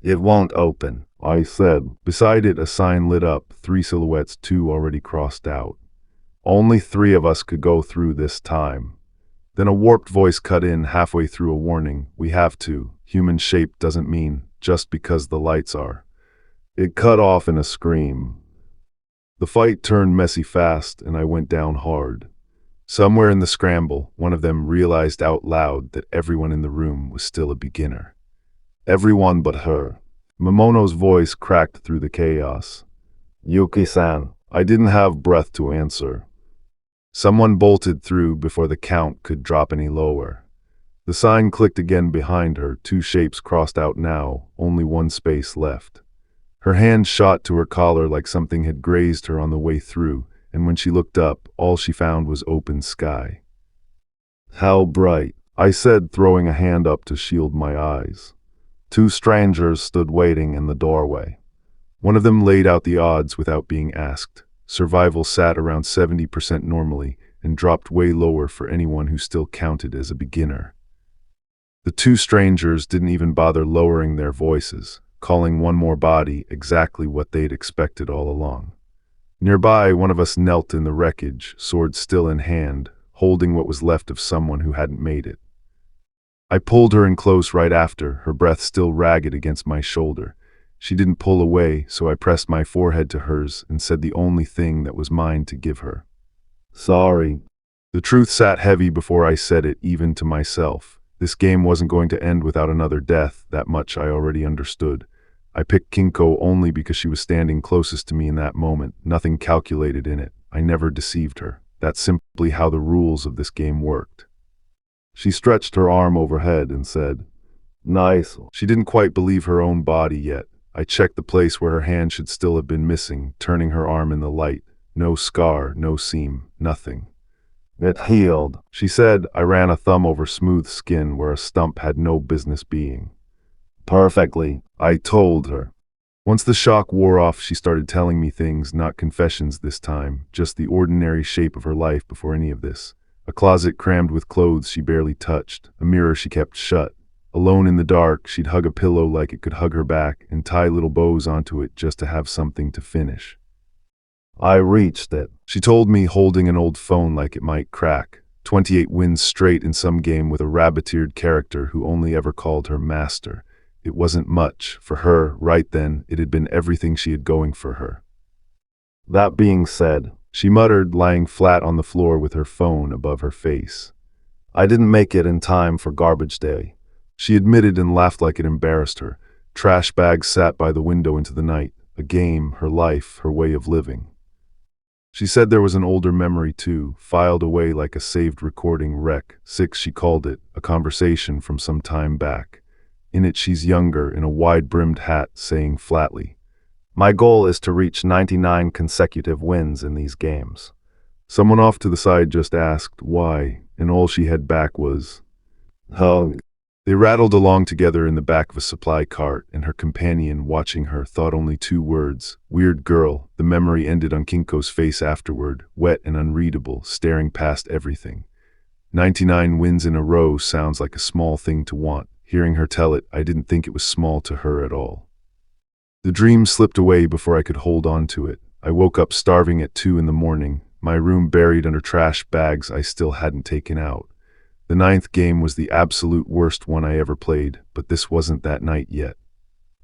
It won't open, I said. Beside it, a sign lit up, 3 silhouettes, 2 already crossed out. Only 3 of us could go through this time. Then a warped voice cut in halfway through, a warning. We have to. Human shape doesn't mean just because the lights are. It cut off in a scream. The fight turned messy fast, and I went down hard. Somewhere in the scramble, one of them realized out loud that everyone in the room was still a beginner. Everyone but her. Momono's voice cracked through the chaos. Yuuki-san. I didn't have breath to answer. Someone bolted through before the count could drop any lower. The sign clicked again behind her, 2 shapes crossed out now, only 1 space left. Her hand shot to her collar like something had grazed her on the way through, and when she looked up, all she found was open sky. How bright, I said, throwing a hand up to shield my eyes. 2 strangers stood waiting in the doorway. One of them laid out the odds without being asked. Survival sat around 70% normally and dropped way lower for anyone who still counted as a beginner. The 2 strangers didn't even bother lowering their voices, calling one more body exactly what they'd expected all along. Nearby, one of us knelt in the wreckage, sword still in hand, holding what was left of someone who hadn't made it. I pulled her in close right after, her breath still ragged against my shoulder. She didn't pull away, so I pressed my forehead to hers and said the only thing that was mine to give her. Sorry. The truth sat heavy before I said it, even to myself. This game wasn't going to end without another death, that much I already understood. I picked Kinko only because she was standing closest to me in that moment, nothing calculated in it. I never deceived her. That's simply how the rules of this game worked. She stretched her arm overhead and said, "Nice." She didn't quite believe her own body yet. I checked the place where her hand should still have been missing, turning her arm in the light. No scar, no seam, nothing. It healed. She said. I ran a thumb over smooth skin where a stump had no business being. Perfectly. I told her. Once the shock wore off, she started telling me things, not confessions this time, just the ordinary shape of her life before any of this. A closet crammed with clothes she barely touched, a mirror she kept shut. Alone in the dark, she'd hug a pillow like it could hug her back and tie little bows onto it just to have something to finish. I reached it. She told me, holding an old phone like it might crack. 28 wins straight in some game with a rabbit-eared character who only ever called her master. It wasn't much. For her, right then, it had been everything she had going for her. That being said, she muttered, lying flat on the floor with her phone above her face. I didn't make it in time for garbage day. She admitted and laughed like it embarrassed her. Trash bags sat by the window into the night. A game, her life, her way of living. She said there was an older memory too, filed away like a saved recording wreck. 6 she called it, a conversation from some time back. In it she's younger, in a wide-brimmed hat, saying flatly, "My goal is to reach 99 consecutive wins in these games." Someone off to the side just asked, why, and all she had back was, "Hug." They rattled along together in the back of a supply cart, and her companion, watching her, thought only 2 words, weird girl. The memory ended on Kinko's face afterward, wet and unreadable, staring past everything. 99 wins in a row sounds like a small thing to want. Hearing her tell it, I didn't think it was small to her at all. The dream slipped away before I could hold on to it. I woke up starving at 2 in the morning, my room buried under trash bags I still hadn't taken out. The 9th game was the absolute worst one I ever played, but this wasn't that night yet.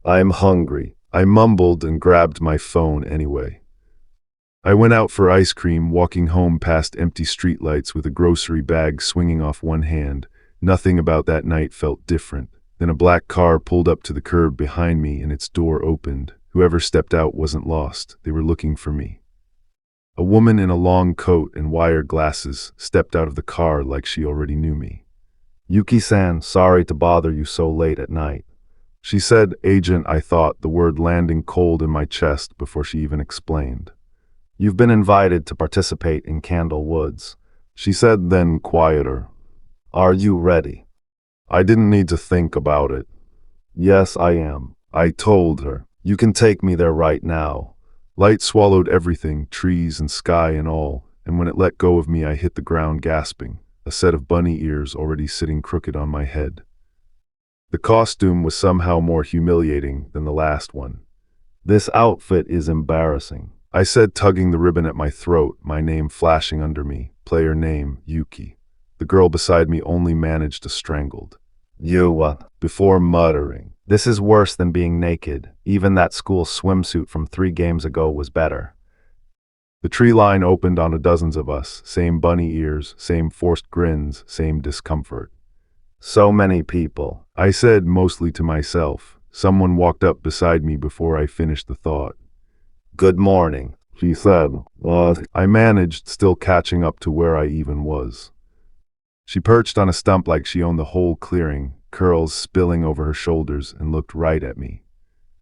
"I'm hungry," I mumbled and grabbed my phone anyway. I went out for ice cream, walking home past empty streetlights with a grocery bag swinging off one hand. Nothing about that night felt different. Then a black car pulled up to the curb behind me and its door opened. Whoever stepped out wasn't lost. They were looking for me. A woman in a long coat and wire glasses stepped out of the car like she already knew me. "Yuuki-san, sorry to bother you so late at night," she said. Agent, I thought, the word landing cold in my chest before she even explained. "You've been invited to participate in Candle Woods," she said, then quieter. "Are you ready?" I didn't need to think about it. "Yes, I am," I told her. "You can take me there right now." Light swallowed everything, trees and sky and all, and when it let go of me I hit the ground gasping, a set of bunny ears already sitting crooked on my head. The costume was somehow more humiliating than the last one. "This outfit is embarrassing," I said, tugging the ribbon at my throat, my name flashing under me, player name, Yuuki. The girl beside me only managed to strangled. "You, before muttering, This is worse than being naked. Even that school swimsuit from 3 games ago was better." The tree line opened onto dozens of us, same bunny ears, same forced grins, same discomfort. "So many people," I said, mostly to myself. Someone walked up beside me before I finished the thought. "Good morning," she said. I managed, still catching up to where I even was. She perched on a stump like she owned the whole clearing, curls spilling over her shoulders, and looked right at me.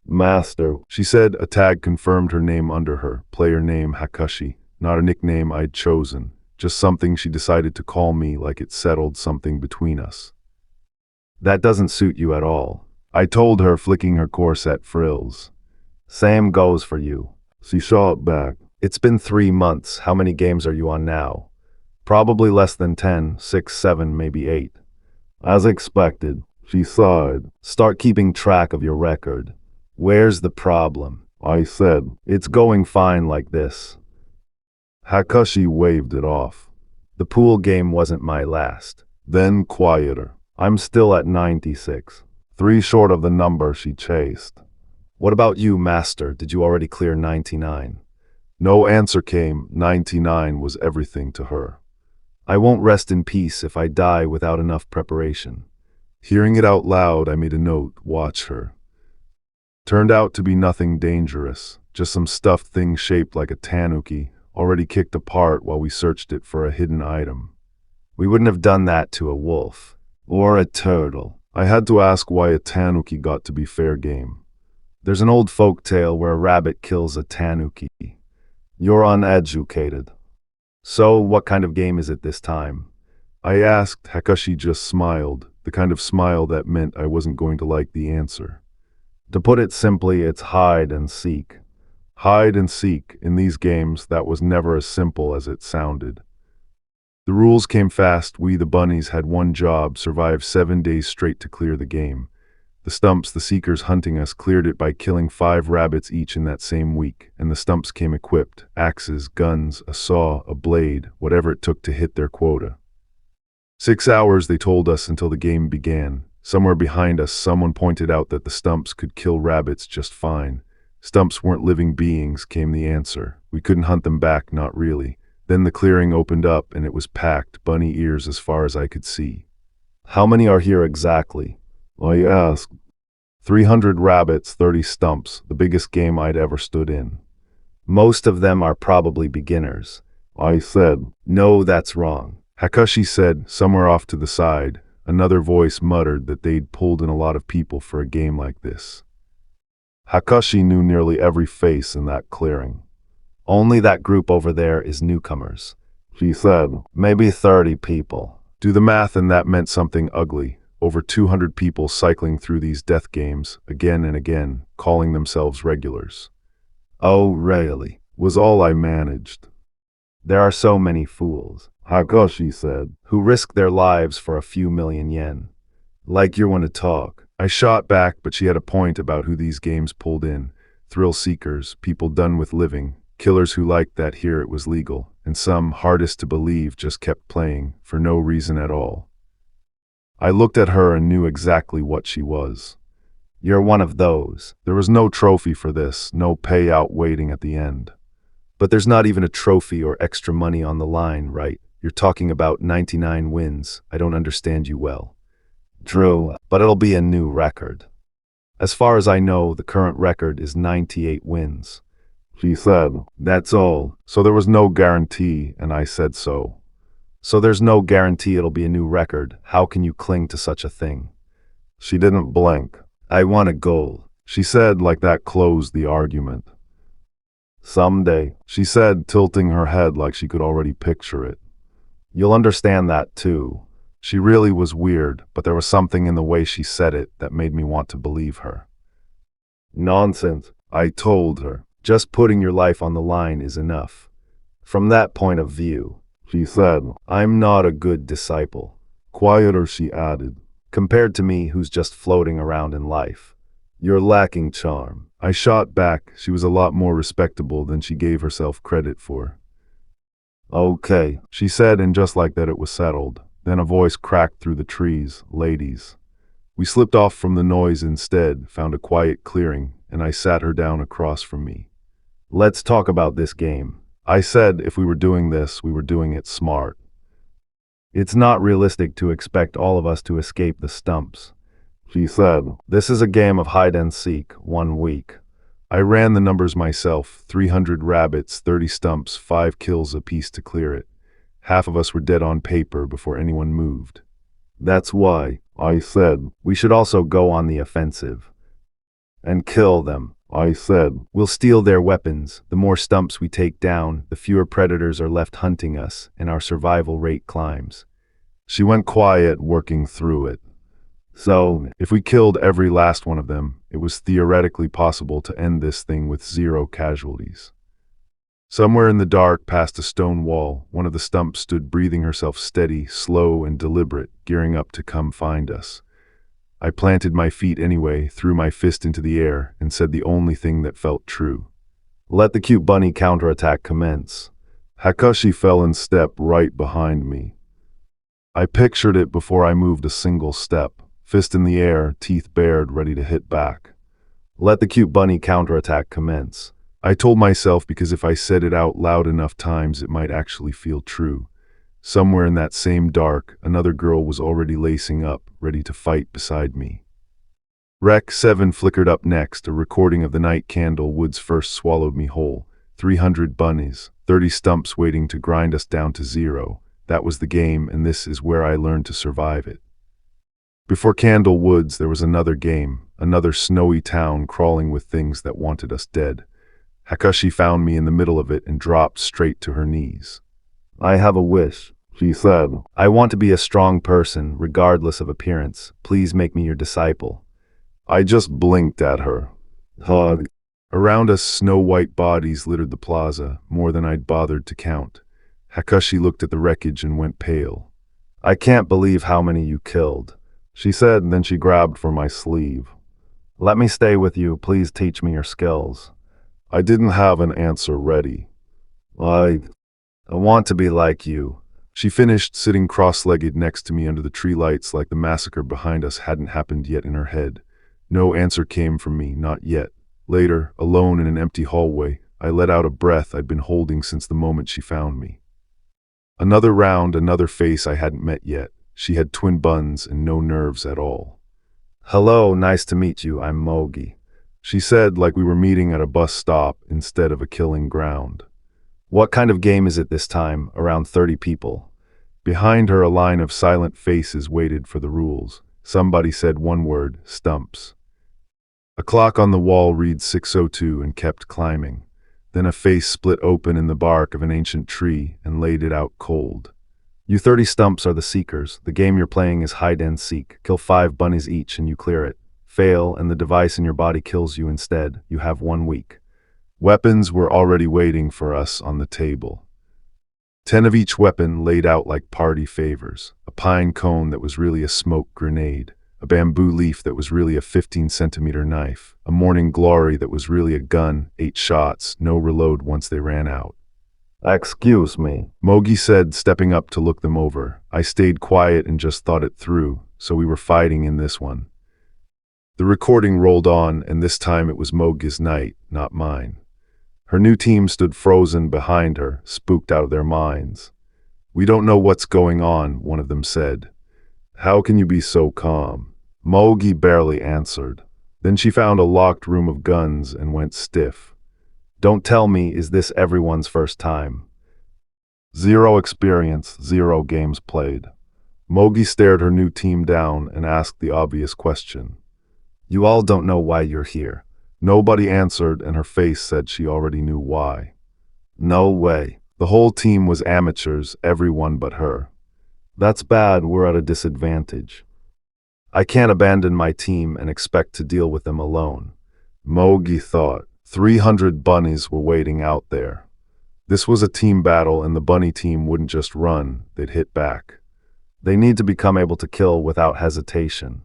"Master," she said. A tag confirmed her name under her, player name Hakashi, not a nickname I'd chosen, just something she decided to call me like it settled something between us. "That doesn't suit you at all," I told her, flicking her corset frills. "Same goes for you." She shot back. "It's been 3 months. How many games are you on now?" "Probably less than 10, 6, 7, maybe 8. "As expected," she sighed. "Start keeping track of your record." "Where's the problem?" I said. "It's going fine like this." Hakashi waved it off. "The pool game wasn't my last." Then quieter. "I'm still at 96. 3 short of the number she chased." "What about you, Master? Did you already clear 99? No answer came. 99 was everything to her. "I won't rest in peace if I die without enough preparation." Hearing it out loud, I made a note, watch her. Turned out to be nothing dangerous, just some stuffed thing shaped like a tanuki, already kicked apart while we searched it for a hidden item. "We wouldn't have done that to a wolf. Or a turtle." I had to ask why a tanuki got to be fair game. There's an old folk tale where a rabbit kills a tanuki. You're uneducated. So, what kind of game is it this time? I asked. Hakushi just smiled, the kind of smile that meant I wasn't going to like the answer. To put it simply, it's hide and seek. Hide and seek. In these games, that was never as simple as it sounded. The rules came fast. We, the bunnies, had one job: survive 7 days straight to clear the game. The stumps, the seekers hunting us, cleared it by killing 5 rabbits each in that same week, and the stumps came equipped: axes, guns, a saw, a blade, whatever it took to hit their quota. 6 hours, they told us, until the game began. Somewhere behind us, someone pointed out that the stumps could kill rabbits just fine. Stumps weren't living beings, came the answer. We couldn't hunt them back, not really. Then the clearing opened up, and it was packed, bunny ears as far as I could see. How many are here exactly? I asked. 300 rabbits, 30 stumps, the biggest game I'd ever stood in. Most of them are probably beginners. I said. No, that's wrong. Hakushi said, somewhere off to the side. Another voice muttered that they'd pulled in a lot of people for a game like this. Hakushi knew nearly every face in that clearing. Only that group over there is newcomers. She said. Maybe 30 people. Do the math, and that meant something ugly. Over 200 people cycling through these death games, again and again, calling themselves regulars. Oh, really? Was all I managed. There are so many fools, Hakushi said, who risk their lives for a few million yen. Like you want to talk. I shot back, but she had a point about who these games pulled in. Thrill seekers, people done with living, killers who liked that here it was legal, and some, hardest to believe, just kept playing, for no reason at all. I looked at her and knew exactly what she was. You're one of those. There was no trophy for this, no payout waiting at the end. But there's not even a trophy or extra money on the line, right? You're talking about 99 wins. I don't understand you well. True, but it'll be a new record. As far as I know, the current record is 98 wins. She said. That's all. So there was no guarantee, and I said so. So there's no guarantee it'll be a new record. How can you cling to such a thing? She didn't blink. I want a goal, she said, like that closed the argument. Someday, she said, tilting her head like she could already picture it. You'll understand that too. She really was weird, but there was something in the way she said it that made me want to believe her. Nonsense, I told her. Just putting your life on the line is enough. From that point of view, she said, I'm not a good disciple. Quieter, she added. Compared to me, who's just floating around in life. You're lacking charm. I shot back. She was a lot more respectable than she gave herself credit for. Okay, she said, and just like that it was settled. Then a voice cracked through the trees. Ladies. We slipped off from the noise instead, found a quiet clearing, and I sat her down across from me. Let's talk about this game. I said if we were doing this, we were doing it smart. It's not realistic to expect all of us to escape the stumps. She said. This is a game of hide and seek, 1 week. I ran the numbers myself. 300 rabbits, 30 stumps, 5 kills apiece to clear it. Half of us were dead on paper before anyone moved. That's why, I said, we should also go on the offensive. And kill them. I said. We'll steal their weapons. The more stumps we take down, the fewer predators are left hunting us, and our survival rate climbs. She went quiet, working through it. So, if we killed every last one of them, it was theoretically possible to end this thing with 0 casualties. Somewhere in the dark, past a stone wall, one of the stumps stood, breathing herself steady, slow and deliberate, gearing up to come find us. I planted my feet anyway, threw my fist into the air, and said the only thing that felt true. Let the cute bunny counterattack commence. Hakushi fell in step right behind me. I pictured it before I moved a single step, fist in the air, teeth bared, ready to hit back. Let the cute bunny counterattack commence. I told myself, because if I said it out loud enough times, it might actually feel true. Somewhere in that same dark, another girl was already lacing up, ready to fight beside me. Rec. 7 flickered up next, a recording of the night candle woods first swallowed me whole. 300 bunnies, 30 stumps waiting to grind us down to 0. That was the game, and this is where I learned to survive it. Before Candle Woods, there was another game, another snowy town crawling with things that wanted us dead. Hakashi found me in the middle of it and dropped straight to her knees. I have a wish, she said. I want to be a strong person, regardless of appearance. Please make me your disciple. I just blinked at her. Hug. Around us, snow-white bodies littered the plaza, more than I'd bothered to count. Hakashi looked at the wreckage and went pale. I can't believe how many you killed, she said, and then she grabbed for my sleeve. Let me stay with you. Please teach me your skills. I didn't have an answer ready. I want to be like you. She finished, sitting cross-legged next to me under the tree lights like the massacre behind us hadn't happened yet in her head. No answer came from me, not yet. Later, alone in an empty hallway, I let out a breath I'd been holding since the moment she found me. Another round, another face I hadn't met yet. She had twin buns and no nerves at all. Hello, nice to meet you. I'm Mogi, she said, like we were meeting at a bus stop instead of a killing ground. What kind of game is it this time? Around 30 people. Behind her, a line of silent faces waited for the rules. Somebody said one word, stumps. A clock on the wall read 6:02 and kept climbing. Then a face split open in the bark of an ancient tree and laid it out cold. You 30 stumps are the seekers. The game you're playing is hide and seek. Kill 5 bunnies each and you clear it. Fail and the device in your body kills you instead. You have 1 week. Weapons were already waiting for us on the table. 10 of each weapon laid out like party favors. A pine cone that was really a smoke grenade. A bamboo leaf that was really a 15-centimeter knife. A morning glory that was really a gun, 8 shots, no reload once they ran out. Excuse me, Mogi said, stepping up to look them over. I stayed quiet and just thought it through, so we were fighting in this one. The recording rolled on, and this time it was Mogi's night, not mine. Her new team stood frozen behind her, spooked out of their minds. We don't know what's going on, one of them said. How can you be so calm? Mogi barely answered. Then she found a locked room of guns and went stiff. Don't tell me, is this everyone's first time? 0 experience, 0 games played. Mogi stared her new team down and asked the obvious question. You all don't know why you're here. Nobody answered, and her face said she already knew why. No way. The whole team was amateurs, everyone but her. That's bad, we're at a disadvantage. I can't abandon my team and expect to deal with them alone. Mogi thought. 300 bunnies were waiting out there. This was a team battle, and the bunny team wouldn't just run, they'd hit back. They need to become able to kill without hesitation.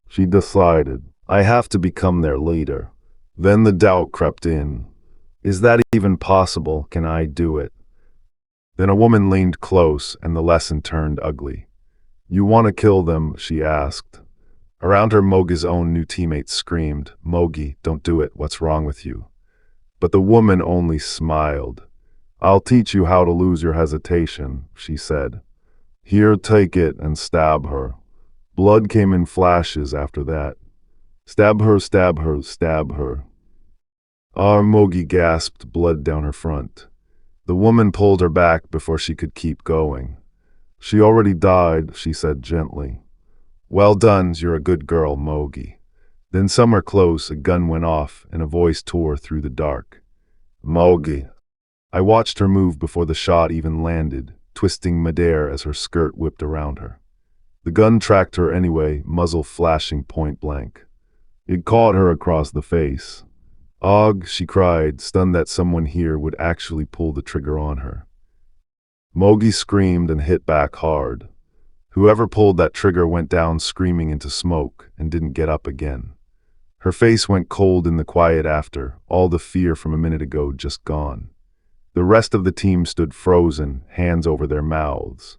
She decided, I have to become their leader. Then the doubt crept in. Is that even possible? Can I do it? Then a woman leaned close, and the lesson turned ugly. You want to kill them? She asked. Around her, Mogi's own new teammates screamed, Mogi, don't do it, what's wrong with you? But the woman only smiled. I'll teach you how to lose your hesitation, she said. Here, take it, and stab her. Blood came in flashes after that. Stab her, stab her, stab her. Our Mogi gasped, blood down her front. The woman pulled her back before she could keep going. She already died, she said gently. Well done, you're a good girl, Mogi. Then somewhere close, a gun went off, and a voice tore through the dark. Mogi. I watched her move before the shot even landed, twisting midair as her skirt whipped around her. The gun tracked her anyway, muzzle flashing point blank. It caught her across the face. Og, she cried, stunned that someone here would actually pull the trigger on her. Mogi screamed and hit back hard. Whoever pulled that trigger went down screaming into smoke and didn't get up again. Her face went cold in the quiet after, all the fear from a minute ago just gone. The rest of the team stood frozen, hands over their mouths.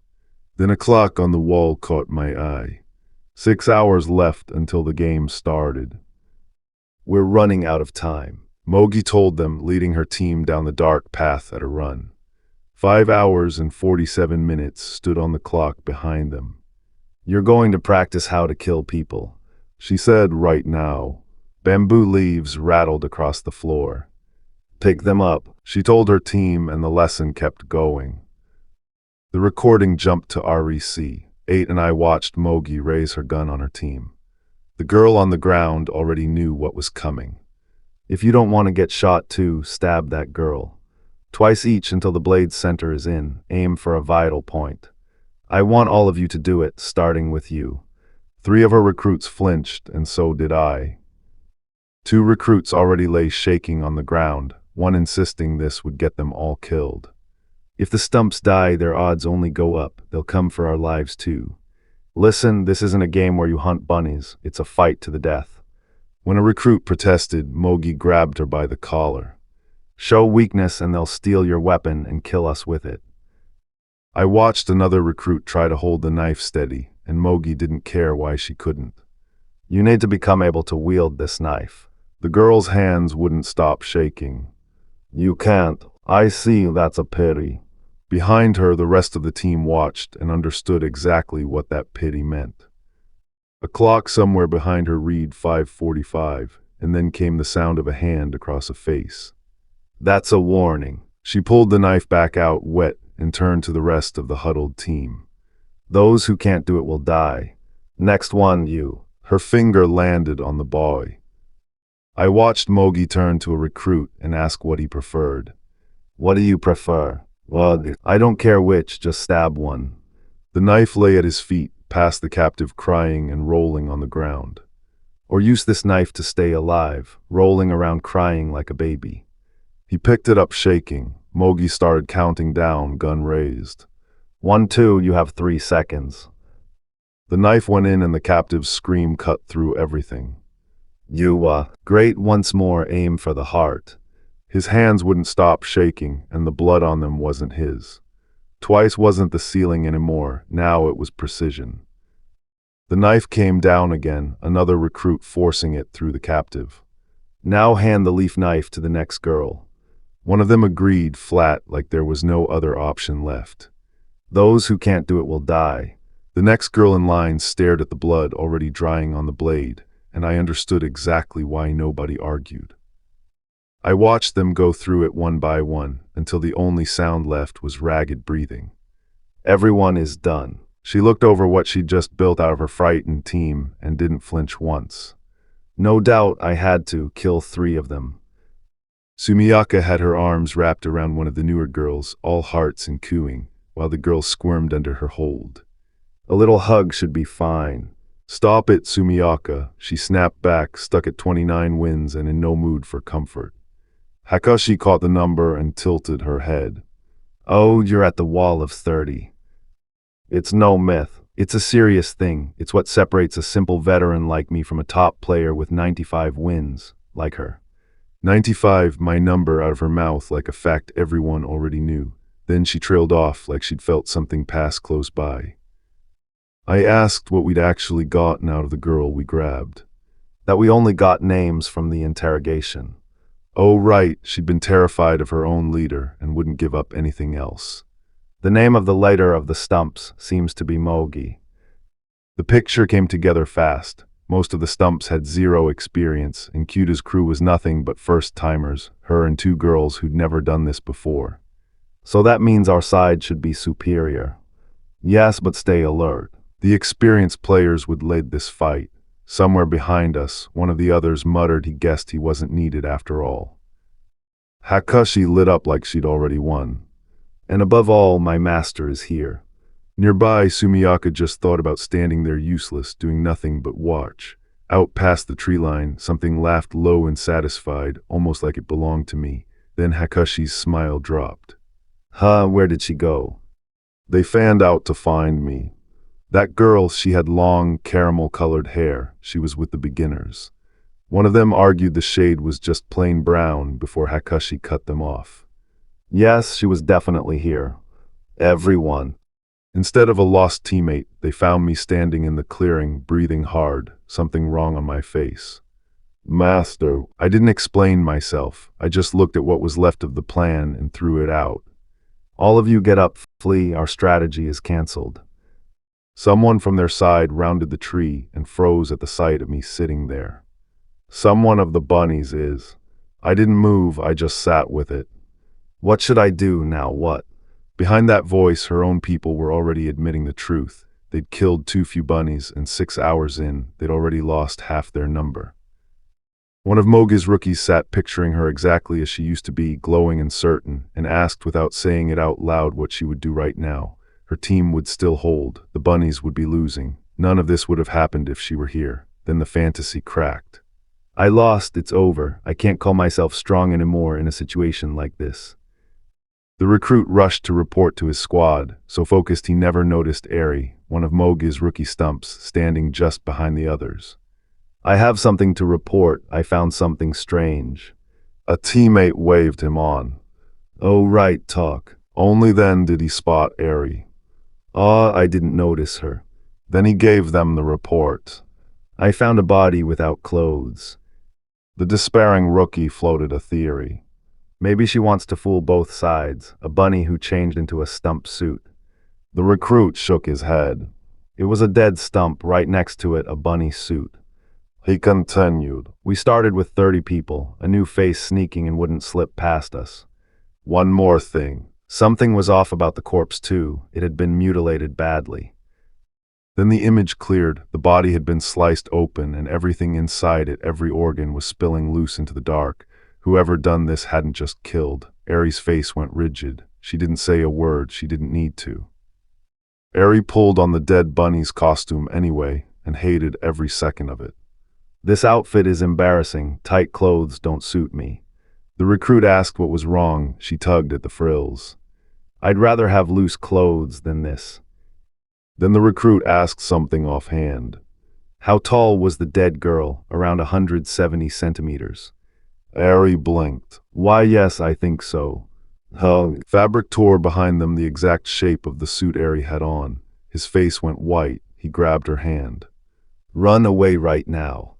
Then a clock on the wall caught my eye. 6 hours left until the game started. We're running out of time, Mogi told them, leading her team down the dark path at a run. 5 hours and 47 minutes stood on the clock behind them. You're going to practice how to kill people, she said right now. Bamboo leaves rattled across the floor. Pick them up, she told her team, and the lesson kept going. The recording jumped to REC. 8 and I watched Mogi raise her gun on her team. The girl on the ground already knew what was coming. If you don't want to get shot too, stab that girl. Twice each until the blade's center is in. Aim for a vital point. I want all of you to do it, starting with you. 3 of her recruits flinched, and so did I. 2 recruits already lay shaking on the ground, one insisting this would get them all killed. If the stumps die, their odds only go up. They'll come for our lives too. Listen, this isn't a game where you hunt bunnies. It's a fight to the death. When a recruit protested, Mogi grabbed her by the collar. Show weakness and they'll steal your weapon and kill us with it. I watched another recruit try to hold the knife steady, and Mogi didn't care why she couldn't. You need to become able to wield this knife. The girl's hands wouldn't stop shaking. You can't. I see, that's a pity. Behind her, the rest of the team watched and understood exactly what that pity meant. A clock somewhere behind her read 5:45, and then came the sound of a hand across a face. That's a warning. She pulled the knife back out, wet, and turned to the rest of the huddled team. Those who can't do it will die. Next one, you. Her finger landed on the boy. I watched Mogi turn to a recruit and ask what he preferred. What do you prefer? Well, I don't care which, just stab one. The knife lay at his feet, past the captive crying and rolling on the ground. Or use this knife to stay alive, rolling around crying like a baby. He picked it up shaking. Mogi started counting down, gun raised. 1, 2, you have 3 seconds. The knife went in and the captive's scream cut through everything. Great, once more, aim for the heart. His hands wouldn't stop shaking, and the blood on them wasn't his. Twice wasn't the ceiling anymore, now it was precision. The knife came down again, another recruit forcing it through the captive. Now hand the leaf knife to the next girl. One of them agreed, flat, like there was no other option left. Those who can't do it will die. The next girl in line stared at the blood already drying on the blade, and I understood exactly why nobody argued. I watched them go through it one by one, until the only sound left was ragged breathing. Everyone is done. She looked over what she'd just built out of her frightened team and didn't flinch once. No doubt I had to kill 3 of them. Sumiyaka had her arms wrapped around one of the newer girls, all hearts and cooing, while the girl squirmed under her hold. A little hug should be fine. Stop it, Sumiyaka, she snapped back, stuck at 29 wins and in no mood for comfort. Hakashi caught the number and tilted her head. Oh, you're at the wall of 30. It's no myth. It's a serious thing. It's what separates a simple veteran like me from a top player with 95 wins, like her. 95, my number out of her mouth like a fact everyone already knew. Then she trailed off like she'd felt something pass close by. I asked what we'd actually gotten out of the girl we grabbed. That we only got names from the interrogation. Oh right, she'd been terrified of her own leader and wouldn't give up anything else. The name of the leader of the stumps seems to be Mogi. The picture came together fast. Most of the stumps had 0 experience, and Kyuta's crew was nothing but first-timers, her and 2 girls who'd never done this before. So that means our side should be superior. Yes, but stay alert. The experienced players would lead this fight. Somewhere behind us, one of the others muttered he guessed he wasn't needed after all. Hakashi lit up like she'd already won. And above all, my master is here. Nearby, Sumiyaka just thought about standing there useless, doing nothing but watch. Out past the tree line, something laughed low and satisfied, almost like it belonged to me. Then Hakashi's smile dropped. Where did she go? They fanned out to find me. That girl, she had long, caramel-colored hair. She was with the beginners. One of them argued the shade was just plain brown before Hakashi cut them off. Yes, she was definitely here. Everyone. Instead of a lost teammate, they found me standing in the clearing, breathing hard, something wrong on my face. Master, I didn't explain myself. I just looked at what was left of the plan and threw it out. All of you get up, flee, our strategy is cancelled. Someone from their side rounded the tree and froze at the sight of me sitting there. Someone of the bunnies is. I didn't move, I just sat with it. What should I do now, what? Behind that voice, her own people were already admitting the truth. They'd killed too few bunnies, and 6 hours in, they'd already lost half their number. One of Mogi's rookies sat picturing her exactly as she used to be, glowing and certain, and asked without saying it out loud what she would do right now. Her team would still hold, the bunnies would be losing. None of this would have happened if she were here. Then the fantasy cracked. I lost, it's over. I can't call myself strong anymore in a situation like this. The recruit rushed to report to his squad, so focused he never noticed Eri, one of Mogi's rookie stumps, standing just behind the others. I have something to report. I found something strange. A teammate waved him on. Oh right, talk. Only then did he spot Eri. I didn't notice her. Then he gave them the report. I found a body without clothes. The despairing rookie floated a theory. Maybe she wants to fool both sides, a bunny who changed into a stump suit. The recruit shook his head. It was a dead stump, right next to it a bunny suit. He continued. We started with 30 people, a new face sneaking and wouldn't slip past us. One more thing. Something was off about the corpse too. It had been mutilated badly. Then the image cleared. The body had been sliced open and everything inside it, every organ, was spilling loose into the dark. Whoever done this hadn't just killed. Eri's face went rigid. She didn't say a word. She didn't need to. Eri pulled on the dead bunny's costume anyway and hated every second of it. This outfit is embarrassing. Tight clothes don't suit me. The recruit asked what was wrong. She tugged at the frills. I'd rather have loose clothes than this. Then the recruit asked something offhand. How tall was the dead girl? Around 170 centimeters. Eri blinked. Why, yes, I think so. Fabric tore behind them, the exact shape of the suit Eri had on. His face went white. He grabbed her hand. Run away right now.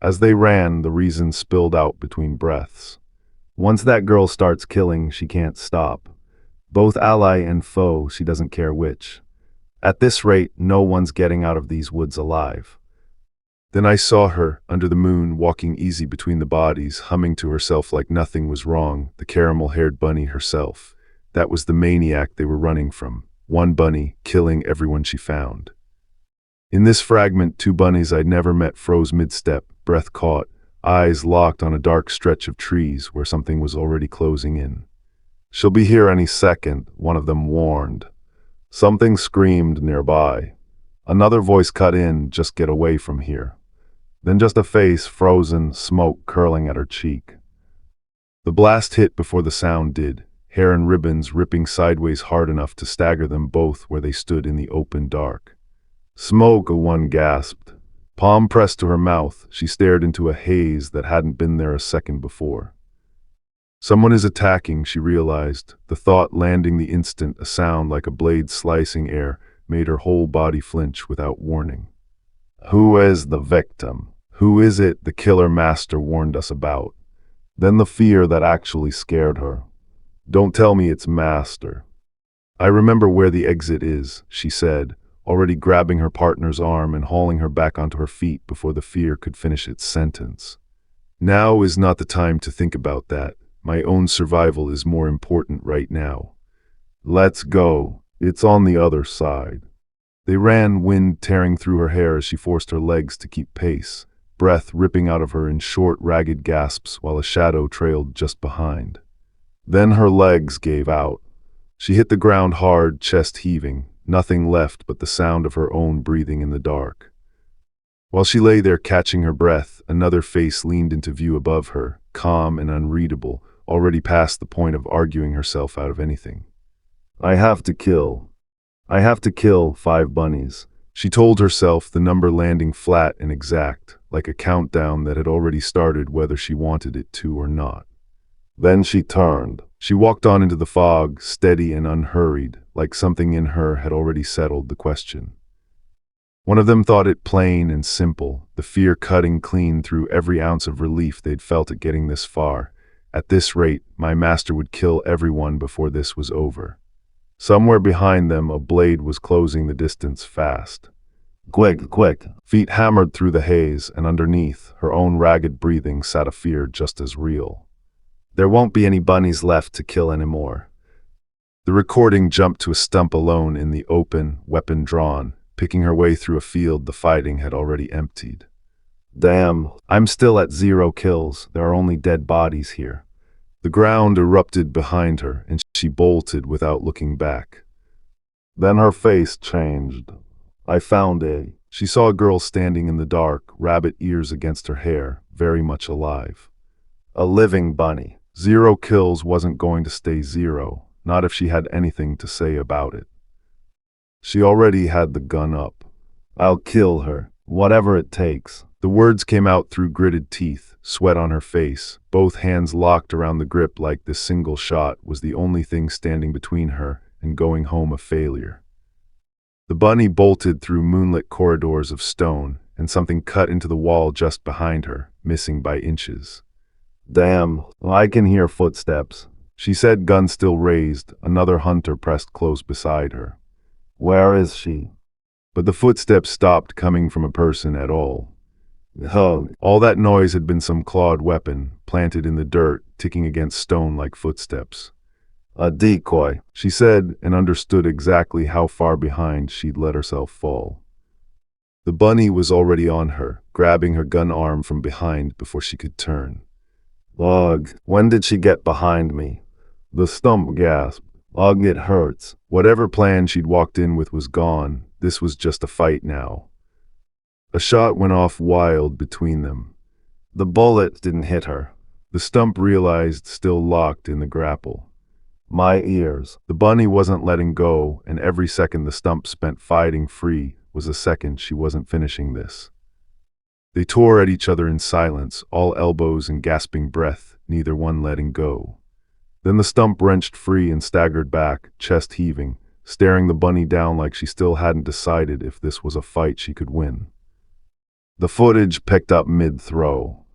As they ran, the reason spilled out between breaths. Once that girl starts killing, she can't stop. Both ally and foe, she doesn't care which. At this rate, no one's getting out of these woods alive. Then I saw her, under the moon, walking easy between the bodies, humming to herself like nothing was wrong, the caramel-haired bunny herself. That was the maniac they were running from. One bunny, killing everyone she found. In this fragment, 2 bunnies I'd never met froze mid-step, breath caught, eyes locked on a dark stretch of trees where something was already closing in. She'll be here any second, one of them warned. Something screamed nearby. Another voice cut in, just get away from here. Then just a face, frozen, smoke curling at her cheek. The blast hit before the sound did, hair and ribbons ripping sideways hard enough to stagger them both where they stood in the open dark. Smoke, one gasped. Palm pressed to her mouth, she stared into a haze that hadn't been there a second before. Someone is attacking, she realized. The thought landing the instant, a sound like a blade slicing air, made her whole body flinch without warning. Who is the victim? Who is it the killer master warned us about? Then the fear that actually scared her. Don't tell me it's Master. I remember where the exit is, she said, already grabbing her partner's arm and hauling her back onto her feet before the fear could finish its sentence. Now is not the time to think about that. My own survival is more important right now. Let's go. It's on the other side. They ran, wind tearing through her hair as she forced her legs to keep pace, breath ripping out of her in short, ragged gasps while a shadow trailed just behind. Then her legs gave out. She hit the ground hard, chest heaving, nothing left but the sound of her own breathing in the dark. While she lay there catching her breath, another face leaned into view above her, calm and unreadable, already past the point of arguing herself out of anything. I have to kill 5 bunnies. She told herself, the number landing flat and exact, like a countdown that had already started whether she wanted it to or not. Then she turned. She walked on into the fog, steady and unhurried, like something in her had already settled the question. One of them thought it plain and simple, the fear cutting clean through every ounce of relief they'd felt at getting this far. At this rate, my master would kill everyone before this was over. Somewhere behind them, a blade was closing the distance fast. Quick, quick! Feet hammered through the haze, and underneath, her own ragged breathing sat a fear just as real. There won't be any bunnies left to kill anymore. The recording jumped to a stump alone in the open, weapon drawn, Picking her way through a field the fighting had already emptied. Damn, I'm still at 0 kills. There are only dead bodies here. The ground erupted behind her, and she bolted without looking back. Then her face changed. I found a... She saw a girl standing in the dark, rabbit ears against her hair, very much alive. a living bunny. 0 kills wasn't going to stay 0, not if she had anything to say about it. She already had the gun up. I'll kill her, whatever it takes. The words came out through gritted teeth, sweat on her face, both hands locked around the grip like this single shot was the only thing standing between her and going home a failure. The bunny bolted through moonlit corridors of stone, and something cut into the wall just behind her, missing by inches. Damn, I can hear footsteps, she said, gun still raised. Another hunter pressed close beside her. Where is she? But the footsteps stopped coming from a person at all. Oh, All that noise had been some clawed weapon, planted in the dirt, ticking against stone like footsteps. a decoy. She said, and understood exactly how far behind she'd let herself fall. The bunny was already on her, grabbing her gun arm from behind before she could turn. Ugh, when did she get behind me? The stump gasped. Ugh, it hurts. Whatever plan she'd walked in with was gone. This was just a fight now. A shot went off wild between them. The bullet didn't hit her. The stump realized, still locked in the grapple. My ears. The bunny wasn't letting go, and every second the stump spent fighting free was a second she wasn't finishing this. They tore at each other in silence, all elbows and gasping breath, neither one letting go. Then the stump wrenched free and staggered back, chest heaving, staring the bunny down like she still hadn't decided if this was a fight she could win. The footage picked up mid-throw.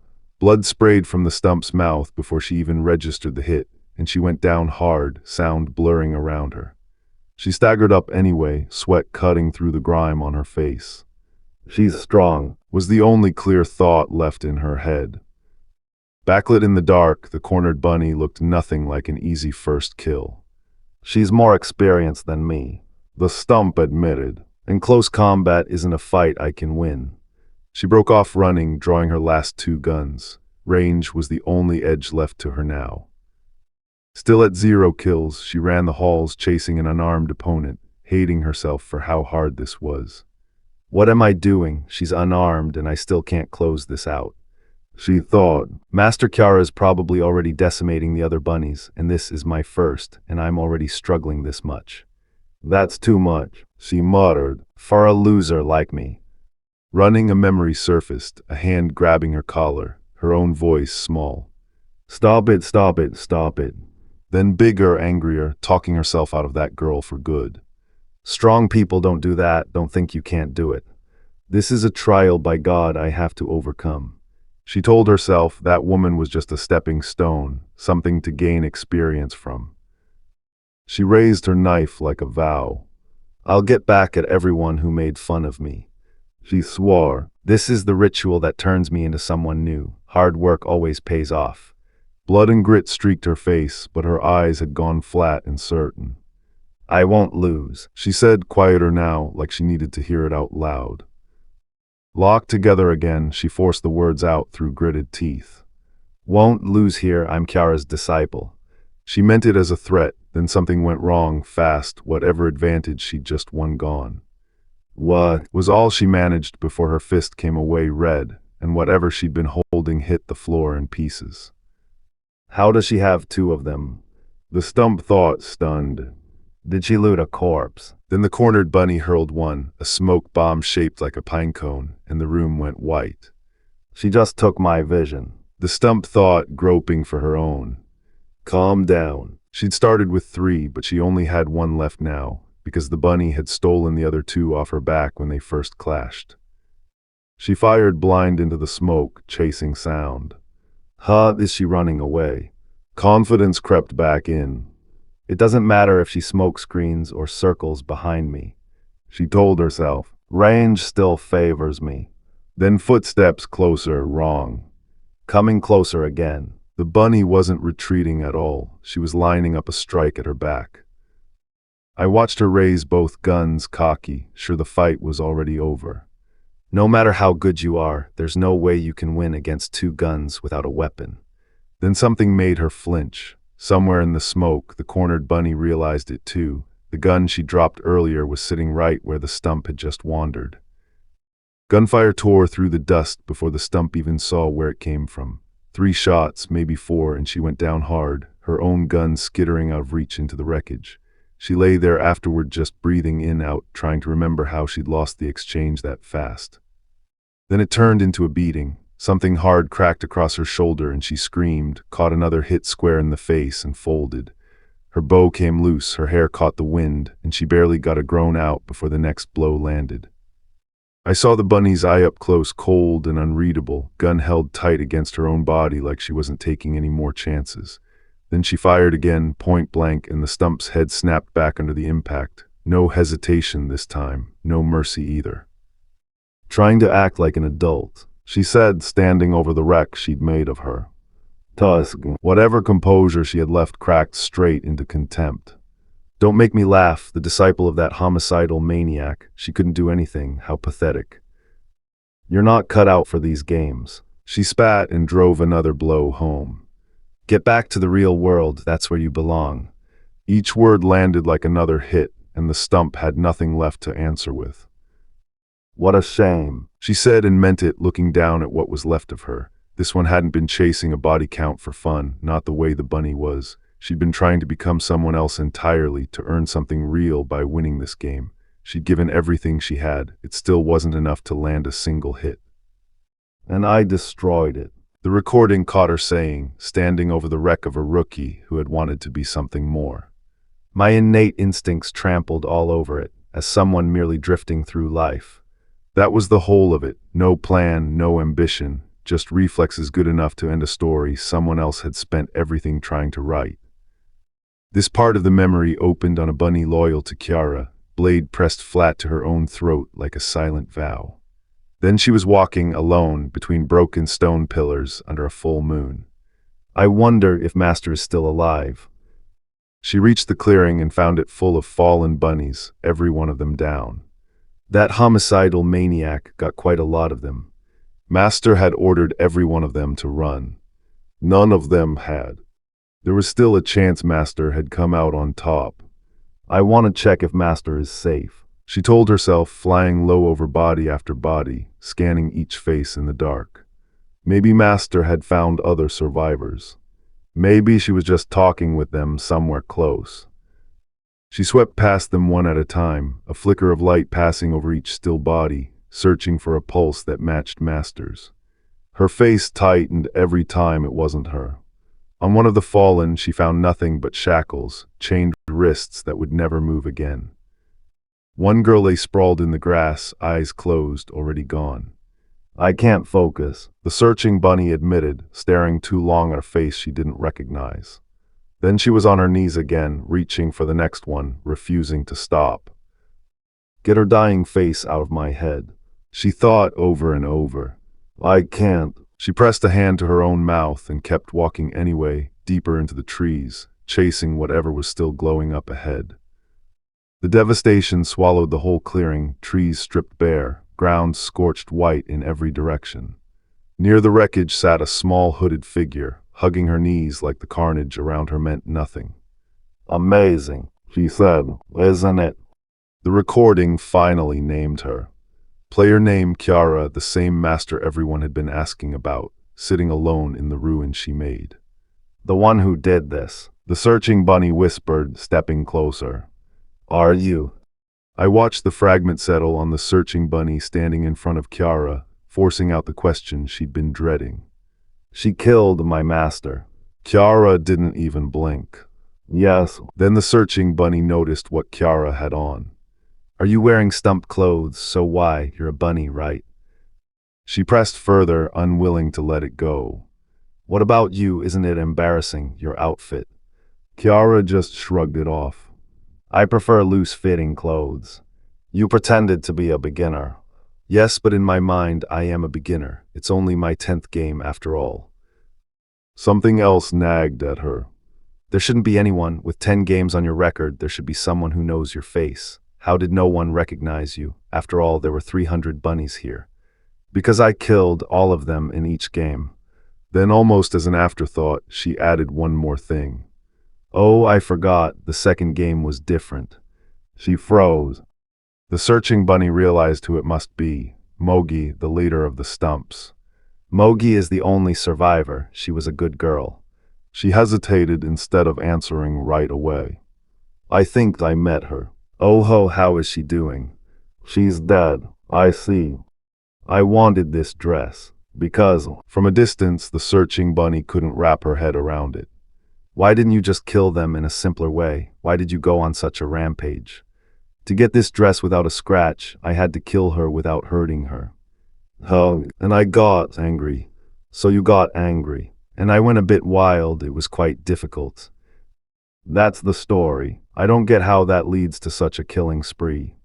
Blood sprayed from the stump's mouth before she even registered the hit, and she went down hard, sound blurring around her. She staggered up anyway, sweat cutting through the grime on her face. She's strong, Was the only clear thought left in her head. Backlit in the dark, the cornered bunny looked nothing like an easy first kill. She's more experienced than me. The stump admitted. In close combat isn't a fight I can win. She broke off running, drawing her last 2 guns. Range was the only edge left to her now. Still at 0 kills, she ran the halls chasing an unarmed opponent, hating herself for how hard this was. What am I doing? She's unarmed and I still can't close this out. She thought. Master Kiara's probably already decimating the other bunnies, and this is my first, and I'm already struggling this much. That's too much, she muttered. For a loser like me. Running, a memory surfaced, a hand grabbing her collar, her own voice small. Stop it, stop it, stop it. Then bigger, angrier, talking herself out of that girl for good. Strong people don't do that, don't think you can't do it. This is a trial by God I have to overcome. She told herself that woman was just a stepping stone, something to gain experience from. She raised her knife like a vow. I'll get back at everyone who made fun of me. She swore. This is the ritual that turns me into someone new. Hard work always pays off. Blood and grit streaked her face, but her eyes had gone flat and certain. I won't lose, she said, quieter now, like she needed to hear it out loud. Locked together again, she forced the words out through gritted teeth. Won't lose here, I'm Kiara's disciple. She meant it as a threat, then something went wrong fast, whatever advantage she'd just won gone. What? Was all she managed before her fist came away red, and whatever she'd been holding hit the floor in pieces. How does she have 2 of them? The stump thought, stunned. Did she loot a corpse? Then the cornered bunny hurled one, a smoke bomb shaped like a pine cone, and the room went white. She just took my vision. The stump thought, groping for her own. Calm down. She'd started with 3, but she only had 1 left now, because the bunny had stolen the other 2 off her back when they first clashed. She fired blind into the smoke, chasing sound. Is she running away? Confidence crept back in. It doesn't matter if she smoke screens or circles behind me. She told herself. Range still favors me. Then footsteps closer, wrong. Coming closer again. The bunny wasn't retreating at all. She was lining up a strike at her back. I watched her raise both guns cocky, sure the fight was already over. No matter how good you are, there's no way you can win against two guns without a weapon. Then something made her flinch. Somewhere in the smoke, the cornered bunny realized it too. The gun she dropped earlier was sitting right where the stump had just wandered. Gunfire tore through the dust before the stump even saw where it came from. 3 shots, maybe 4, and she went down hard, her own gun skittering out of reach into the wreckage. She lay there afterward just breathing in out, trying to remember how she'd lost the exchange that fast. Then it turned into a beating. Something hard cracked across her shoulder and she screamed, caught another hit square in the face, and folded. Her bow came loose, her hair caught the wind, and she barely got a groan out before the next blow landed. I saw the bunny's eye up close, cold and unreadable, gun held tight against her own body like she wasn't taking any more chances. Then she fired again, point blank, and the stump's head snapped back under the impact. No hesitation this time, no mercy either. Trying to act like an adult, she said, standing over the wreck she'd made of her. Tusk. Whatever composure she had left cracked straight into contempt. Don't make me laugh, the disciple of that homicidal maniac. She couldn't do anything, how pathetic. You're not cut out for these games. She spat and drove another blow home. Get back to the real world, that's where you belong. Each word landed like another hit, and the stump had nothing left to answer with. What a shame, she said, and meant it, looking down at what was left of her. This one hadn't been chasing a body count for fun, not the way the bunny was. She'd been trying to become someone else entirely, to earn something real by winning this game. She'd given everything she had. It still wasn't enough to land a single hit. And I destroyed it. The recording caught her saying, standing over the wreck of a rookie who had wanted to be something more. My innate instincts trampled all over it, as someone merely drifting through life. That was the whole of it. No plan, no ambition, just reflexes good enough to end a story someone else had spent everything trying to write. This part of the memory opened on a bunny loyal to Kiara, blade pressed flat to her own throat like a silent vow. Then she was walking alone between broken stone pillars under a full moon. I wonder if Master is still alive. She reached the clearing and found it full of fallen bunnies, every one of them down. That homicidal maniac got quite a lot of them. Master had ordered every one of them to run. None of them had. There was still a chance Master had come out on top. I want to check if Master is safe, she told herself, flying low over body after body, scanning each face in the dark. Maybe Master had found other survivors. Maybe she was just talking with them somewhere close. She swept past them one at a time, a flicker of light passing over each still body, searching for a pulse that matched Master's. Her face tightened every time it wasn't her. On one of the fallen, she found nothing but shackles, chained wrists that would never move again. One girl lay sprawled in the grass, eyes closed, already gone. I can't focus, the searching bunny admitted, staring too long at a face she didn't recognize. Then she was on her knees again, reaching for the next one, refusing to stop. Get her dying face out of my head, she thought over and over. I can't. She pressed a hand to her own mouth and kept walking anyway, deeper into the trees, chasing whatever was still glowing up ahead. The devastation swallowed the whole clearing, trees stripped bare, ground scorched white in every direction. Near the wreckage sat a small hooded figure, hugging her knees like the carnage around her meant nothing. Amazing, she said, isn't it? The recording finally named her. Player name Kiara, the same Master everyone had been asking about, sitting alone in the ruin she made. The one who did this, the searching bunny whispered, stepping closer. Are you? I watched the fragment settle on the searching bunny standing in front of Kiara, forcing out the question she'd been dreading. She killed my master. Kiara didn't even blink. Yes. Then the searching bunny noticed what Kiara had on. Are you wearing stumped clothes, so why, you're a bunny, right? She pressed further, unwilling to let it go. What about you, isn't it embarrassing, your outfit? Kiara just shrugged it off. I prefer loose-fitting clothes. You pretended to be a beginner. Yes, but in my mind, I am a beginner. It's only my 10th game after all. Something else nagged at her. There shouldn't be anyone. With 10 games on your record, there should be someone who knows your face. How did no one recognize you? After all, there were 300 bunnies here. Because I killed all of them in each game. Then, almost as an afterthought, she added one more thing. Oh, I forgot. The second game was different. She froze. The searching bunny realized who it must be. Mogi, the leader of the stumps. Mogi is the only survivor. She was a good girl. She hesitated instead of answering right away. I think I met her. Oh ho, how is she doing? She's dead. I see. I wanted this dress. Because, from a distance, the searching bunny couldn't wrap her head around it. Why didn't you just kill them in a simpler way? Why did you go on such a rampage? To get this dress without a scratch, I had to kill her without hurting her. Oh, and I got angry. So you got angry. And I went a bit wild. It was quite difficult. That's the story. I don't get how that leads to such a killing spree.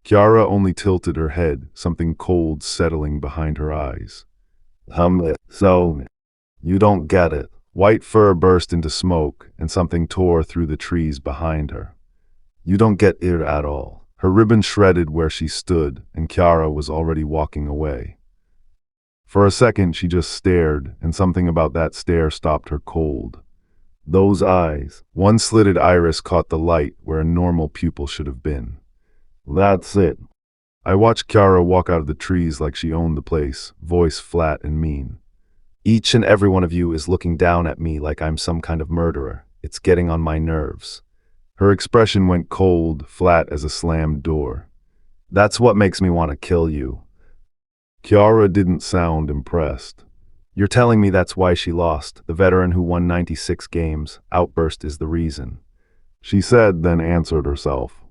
Kiara only tilted her head, something cold settling behind her eyes. So, you don't get it. White fur burst into smoke, and something tore through the trees behind her. You don't get it at all. Her ribbon shredded where she stood, and Kiara was already walking away. For a second, she just stared, and something about that stare stopped her cold. Those eyes. One slitted iris caught the light where a normal pupil should have been. That's it. I watched Kiara walk out of the trees like she owned the place, voice flat and mean. Each and every one of you is looking down at me like I'm some kind of murderer. It's getting on my nerves. Her expression went cold, flat as a slammed door. That's what makes me want to kill you. Kiara didn't sound impressed. You're telling me that's why she lost? The veteran who won 96 games, outburst is the reason. She said, then answered herself.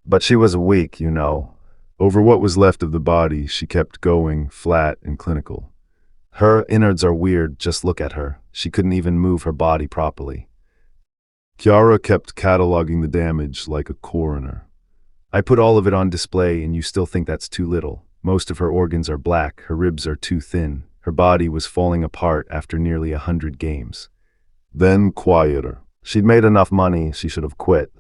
But she was weak, you know. Over what was left of the body, she kept going, flat and clinical. Her innards are weird, just look at her. She couldn't even move her body properly. Kiara kept cataloging the damage like a coroner. I put all of it on display and you still think that's too little. Most of her organs are black, her ribs are too thin. Her body was falling apart after nearly 100 games. Then quieter. She'd made enough money, she should have quit.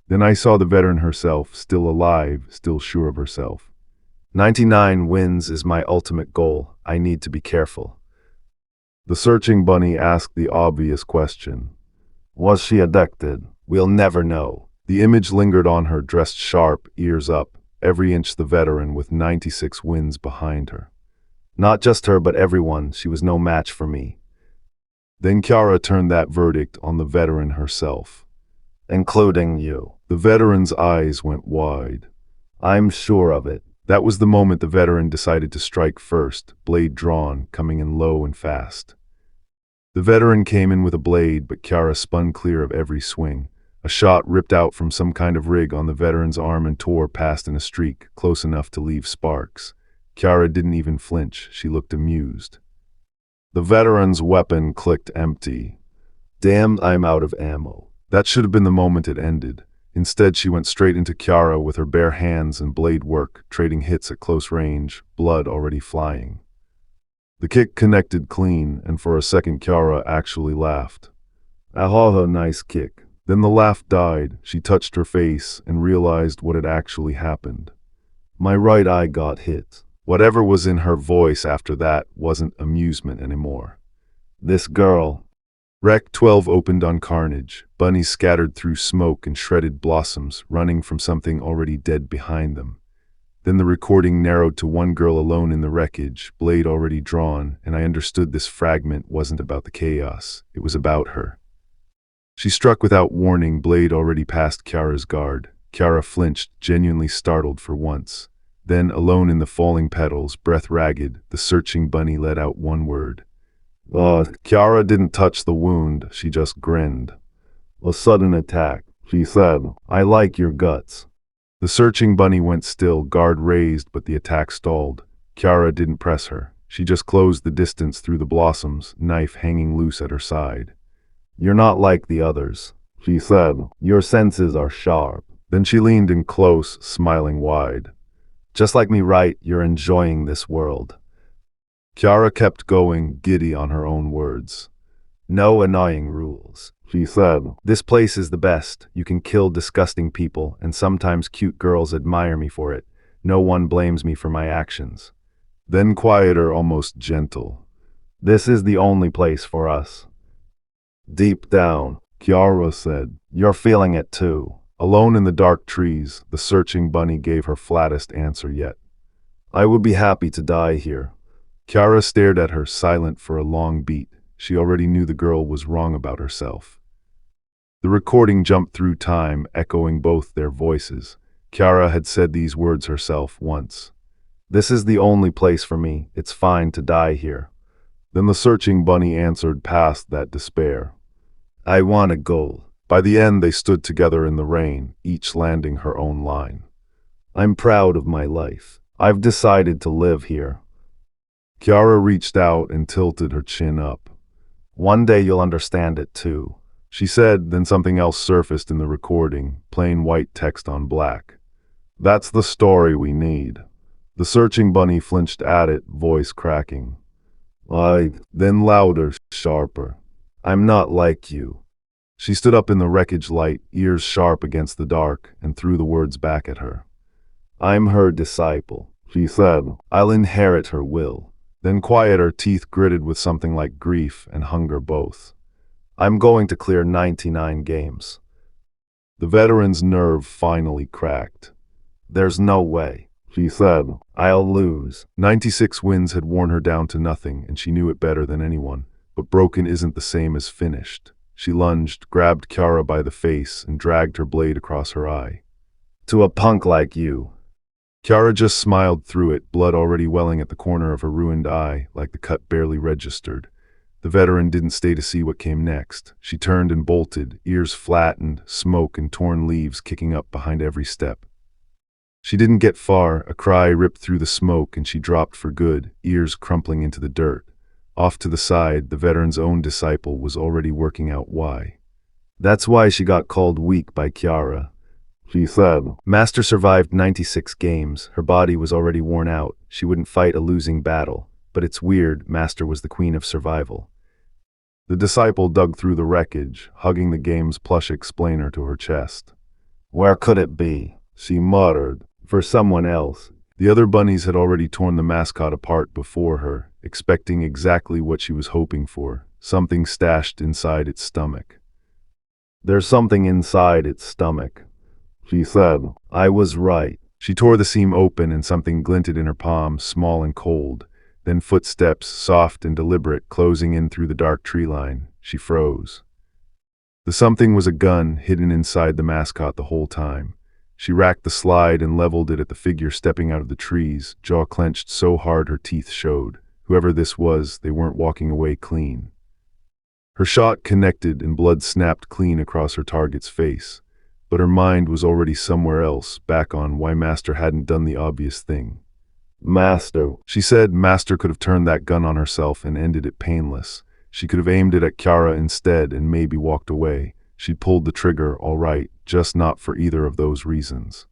Then I saw the veteran herself, still alive, still sure of herself. 99 wins is my ultimate goal. I need to be careful. The searching bunny asked the obvious question. Was she addicted? We'll never know. The image lingered on her, dressed sharp, ears up, every inch the veteran with 96 wins behind her. Not just her, but everyone. She was no match for me. Then Kiara turned that verdict on the veteran herself. Including you. The veteran's eyes went wide. I'm sure of it. That was the moment the veteran decided to strike first, blade drawn, coming in low and fast. The veteran came in with a blade, but Kiara spun clear of every swing. A shot ripped out from some kind of rig on the veteran's arm and tore past in a streak, close enough to leave sparks. Kiara didn't even flinch. She looked amused. The veteran's weapon clicked empty. Damn, I'm out of ammo. That should have been the moment it ended. Instead, she went straight into Kiara with her bare hands and blade work, trading hits at close range, blood already flying. The kick connected clean, and for a second Kiara actually laughed. Ahoho, nice kick. Then the laugh died. She touched her face and realized what had actually happened. My right eye got hit. Whatever was in her voice after that wasn't amusement anymore. This girl. Rec 12 opened on carnage. Bunnies scattered through smoke and shredded blossoms, running from something already dead behind them. Then the recording narrowed to one girl alone in the wreckage, blade already drawn, and I understood this fragment wasn't about the chaos. It was about her. She struck without warning, blade already past Kiara's guard. Kiara flinched, genuinely startled for once. Then, alone in the falling petals, breath ragged, the searching bunny let out one word. Kiara didn't touch the wound, she just grinned. A sudden attack, she said. I like your guts. The searching bunny went still, guard raised, but the attack stalled. Kiara didn't press her. She just closed the distance through the blossoms, knife hanging loose at her side. You're not like the others, she said. Your senses are sharp. Then she leaned in close, smiling wide. Just like me, right? You're enjoying this world. Kiara kept going, giddy on her own words. No annoying rules. She said. This place is the best. You can kill disgusting people, and sometimes cute girls admire me for it. No one blames me for my actions. Then quieter, almost gentle. This is the only place for us. Deep down, Kiara said. You're feeling it too. Alone in the dark trees, the searching bunny gave her flattest answer yet. I would be happy to die here. Kiara stared at her, silent for a long beat. She already knew the girl was wrong about herself. The recording jumped through time, echoing both their voices. Kiara had said these words herself once. This is the only place for me. It's fine to die here. Then the searching bunny answered past that despair. I want a goal. By the end, they stood together in the rain, each landing her own line. I'm proud of my life. I've decided to live here. Kiara reached out and tilted her chin up. One day you'll understand it too, she said, then something else surfaced in the recording, plain white text on black. That's the story we need. The searching bunny flinched at it, voice cracking. Then louder, sharper. I'm not like you. She stood up in the wreckage light, ears sharp against the dark, and threw the words back at her. I'm her disciple, she said. I'll inherit her will. Then quieter, teeth gritted with something like grief and hunger both. I'm going to clear 99 games. The veteran's nerve finally cracked. There's no way, she said. I'll lose. 96 wins had worn her down to nothing, and she knew it better than anyone. But broken isn't the same as finished. She lunged, grabbed Kiara by the face, and dragged her blade across her eye. To a punk like you. Kiara just smiled through it, blood already welling at the corner of her ruined eye, like the cut barely registered. The veteran didn't stay to see what came next. She turned and bolted, ears flattened, smoke and torn leaves kicking up behind every step. She didn't get far, a cry ripped through the smoke and she dropped for good, ears crumpling into the dirt. Off to the side, the veteran's own disciple was already working out why. That's why she got called weak by Kiara, she said. Master survived 96 games. Her body was already worn out. She wouldn't fight a losing battle. But it's weird, Master was the queen of survival. The disciple dug through the wreckage, hugging the game's plush explainer to her chest. Where could it be? She muttered. For someone else. The other bunnies had already torn the mascot apart before her, expecting exactly what she was hoping for, something stashed inside its stomach. There's something inside its stomach, she said. I was right. She tore the seam open and something glinted in her palm, small and cold. Then footsteps, soft and deliberate, closing in through the dark tree line. She froze. The something was a gun hidden inside the mascot the whole time. She racked the slide and leveled it at the figure stepping out of the trees, jaw clenched so hard her teeth showed. Whoever this was, they weren't walking away clean. Her shot connected and blood snapped clean across her target's face. But her mind was already somewhere else, back on why Master hadn't done the obvious thing. Master, she said. Master could have turned that gun on herself and ended it painless. She could have aimed it at Kiara instead and maybe walked away. She'd pulled the trigger, all right, just not for either of those reasons.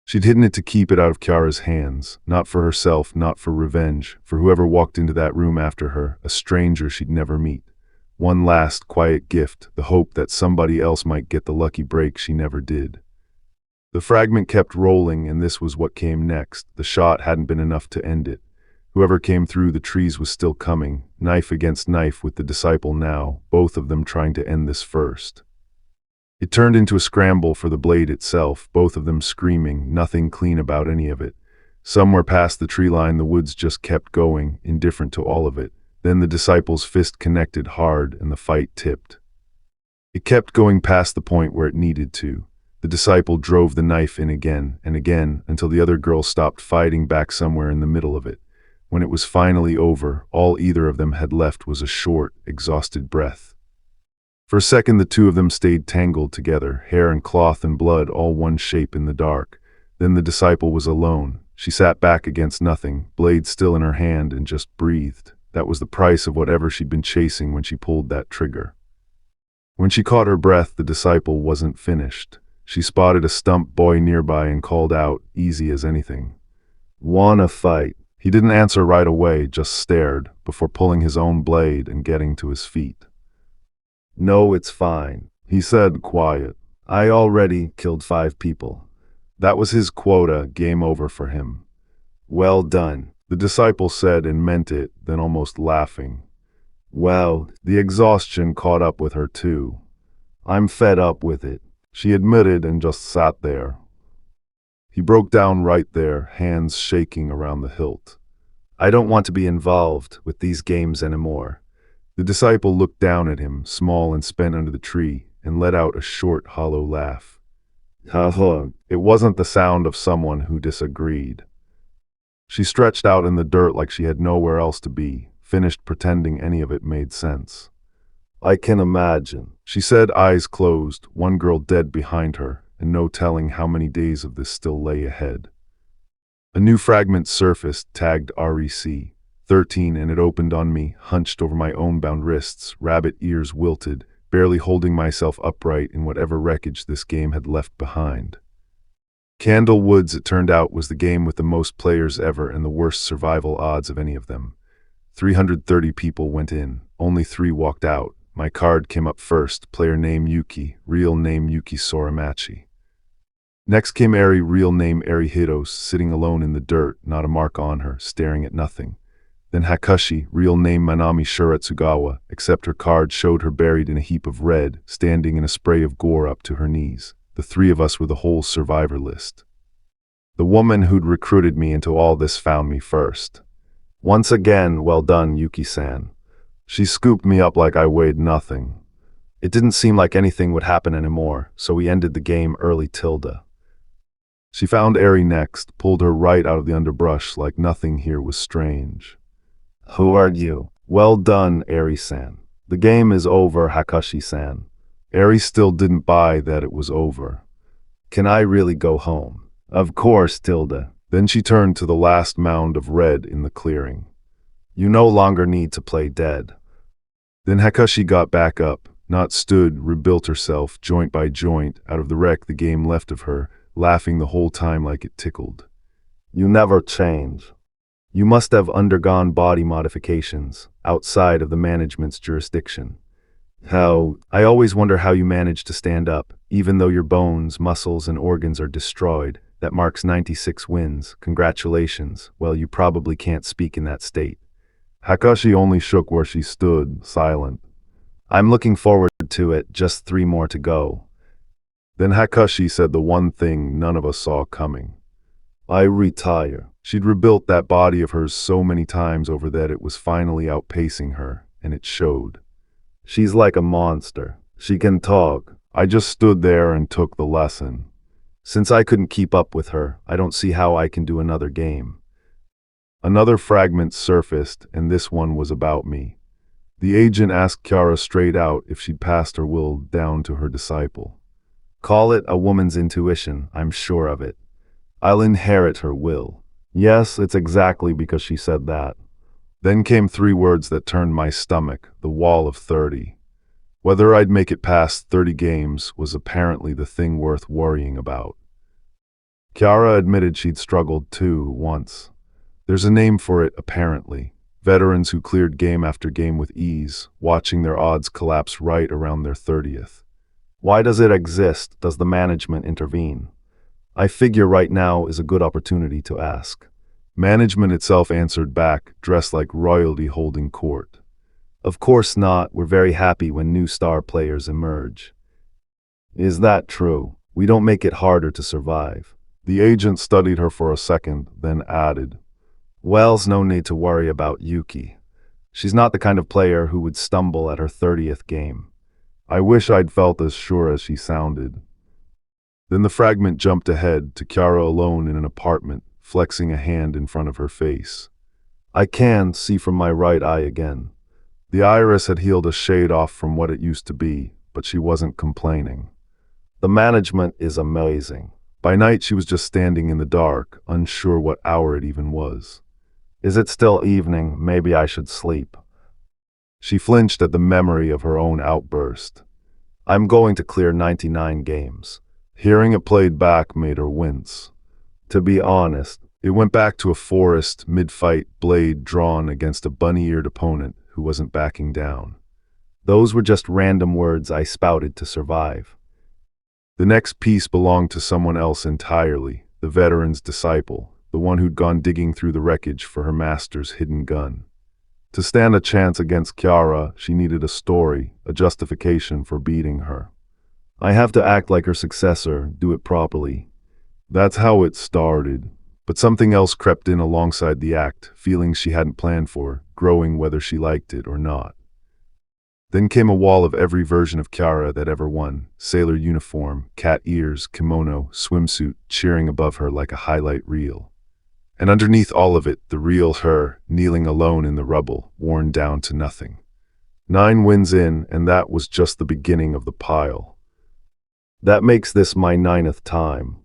She'd hidden it to keep it out of Kiara's hands, not for herself, not for revenge, for whoever walked into that room after her, a stranger she'd never meet. One last, quiet gift, the hope that somebody else might get the lucky break she never did. The fragment kept rolling, and this was what came next. The shot hadn't been enough to end it. Whoever came through the trees was still coming, knife against knife with the disciple now, both of them trying to end this first. It turned into a scramble for the blade itself, both of them screaming, nothing clean about any of it. Somewhere past the tree line, the woods just kept going, indifferent to all of it. Then the disciple's fist connected hard and the fight tipped. It kept going past the point where it needed to. The disciple drove the knife in again and again until the other girl stopped fighting back somewhere in the middle of it. When it was finally over, all either of them had left was a short, exhausted breath. For a second the two of them stayed tangled together, hair and cloth and blood all one shape in the dark. Then the disciple was alone. She sat back against nothing, blade still in her hand, and just breathed. That was the price of whatever she'd been chasing when she pulled that trigger. When she caught her breath, the disciple wasn't finished. She spotted a stump boy nearby and called out, easy as anything. "Wanna fight?" He didn't answer right away, just stared, before pulling his own blade and getting to his feet. No, it's fine, he said, quiet. I already killed 5 people. That was his quota, game over for him. Well done. The disciple said and meant it, then almost laughing. Well, The exhaustion caught up with her too. I'm fed up with it. She admitted and just sat there. He broke down right there, hands shaking around the hilt. I don't want to be involved with these games anymore. The disciple looked down at him, small and spent under the tree, and let out a short, hollow laugh. Ha. It wasn't the sound of someone who disagreed. She stretched out in the dirt like she had nowhere else to be, finished pretending any of it made sense. I can imagine, She said, eyes closed, one girl dead behind her, and no telling how many days of this still lay ahead. A new fragment surfaced, tagged REC 13, and it opened on me, hunched over my own bound wrists, rabbit ears wilted, barely holding myself upright in whatever wreckage this game had left behind. Candle Woods, it turned out, was the game with the most players ever and the worst survival odds of any of them. 330 people went in, only 3 walked out. My card came up first, player name Yuuki, real name Yuki Soramachi. Next came Eri, real name Eri Hidos, sitting alone in the dirt, not a mark on her, staring at nothing. Then Hakushi, real name Manami Shiratsugawa, except her card showed her buried in a heap of red, standing in a spray of gore up to her knees. The 3 of us were the whole survivor list. The woman who'd recruited me into all this found me first. Once again, well done, Yuki-san. She scooped me up like I weighed nothing. It didn't seem like anything would happen anymore, so we ended the game early. She found Eri next, pulled her right out of the underbrush like nothing here was strange. Who are you? Well done, Eri-san. The game is over, Hakushi-san. Eri still didn't buy that it was over. Can I really go home? Of course, Tilda. Then she turned to the last mound of red in the clearing. You no longer need to play dead. Then Hakushi got back up, not stood, rebuilt herself, joint by joint, out of the wreck the game left of her, laughing the whole time like it tickled. You never change. You must have undergone body modifications, outside of the management's jurisdiction. I always wonder how you manage to stand up, even though your bones, muscles, and organs are destroyed. That marks 96 wins. Congratulations. Well, you probably can't speak in that state. Hakushi only shook where she stood, silent. I'm looking forward to it, just 3 more to go. Then Hakushi said the one thing none of us saw coming. I retire. She'd rebuilt that body of hers so many times over that it was finally outpacing her, and it showed. She's like a monster. She can talk. I just stood there and took the lesson. Since I couldn't keep up with her, I don't see how I can do another game. Another fragment surfaced, and this one was about me. The agent asked Kiara straight out if she'd passed her will down to her disciple. Call it a woman's intuition, I'm sure of it. I'll inherit her will. Yes, it's exactly because she said that. Then came 3 words that turned my stomach, the wall of 30. Whether I'd make it past 30 games was apparently the thing worth worrying about. Kiara admitted she'd struggled too, once. There's a name for it, apparently. Veterans who cleared game after game with ease, watching their odds collapse right around their 30th. Why does it exist? Does the management intervene? I figure right now is a good opportunity to ask. Management itself answered back, dressed like royalty holding court. Of course not. We're very happy when new star players emerge. Is that true? We don't make it harder to survive. The agent studied her for a second, then added, Well's no need to worry about Yuuki. She's not the kind of player who would stumble at her 30th game. I wish I'd felt as sure as she sounded. Then the fragment jumped ahead to Kiara alone in an apartment, flexing a hand in front of her face. I can see from my right eye again. The iris had healed a shade off from what it used to be, but she wasn't complaining. The management is amazing. By night she was just standing in the dark, unsure what hour it even was. Is it still evening? Maybe I should sleep. She flinched at the memory of her own outburst. I'm going to clear 99 games. Hearing it played back made her wince. To be honest, it went back to a forest, mid-fight, blade drawn against a bunny-eared opponent who wasn't backing down. Those were just random words I spouted to survive. The next piece belonged to someone else entirely, the veteran's disciple, the one who'd gone digging through the wreckage for her master's hidden gun. To stand a chance against Kiara, she needed a story, a justification for beating her. I have to act like her successor, do it properly. That's how it started. But something else crept in alongside the act, feelings she hadn't planned for, growing whether she liked it or not. Then came a wall of every version of Kiara that ever won. Sailor uniform, cat ears, kimono, swimsuit, cheering above her like a highlight reel. And underneath all of it, the real her, kneeling alone in the rubble, worn down to nothing. 9 wins in, and that was just the beginning of the pile. That makes this my 9th time.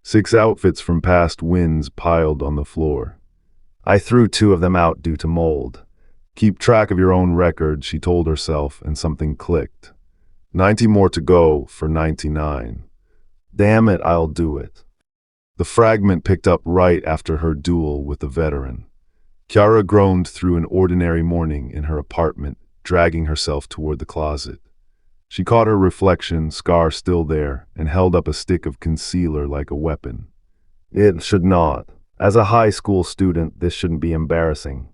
6 outfits from past wins piled on the floor. I threw 2 of them out due to mold. Keep track of your own record, she told herself, and something clicked. 90 more to go for 99. Damn it, I'll do it. The fragment picked up right after her duel with the veteran. Kiara groaned through an ordinary morning in her apartment, dragging herself toward the closet. She caught her reflection, scar still there, and held up a stick of concealer like a weapon. It should not. As a high school student, this shouldn't be embarrassing.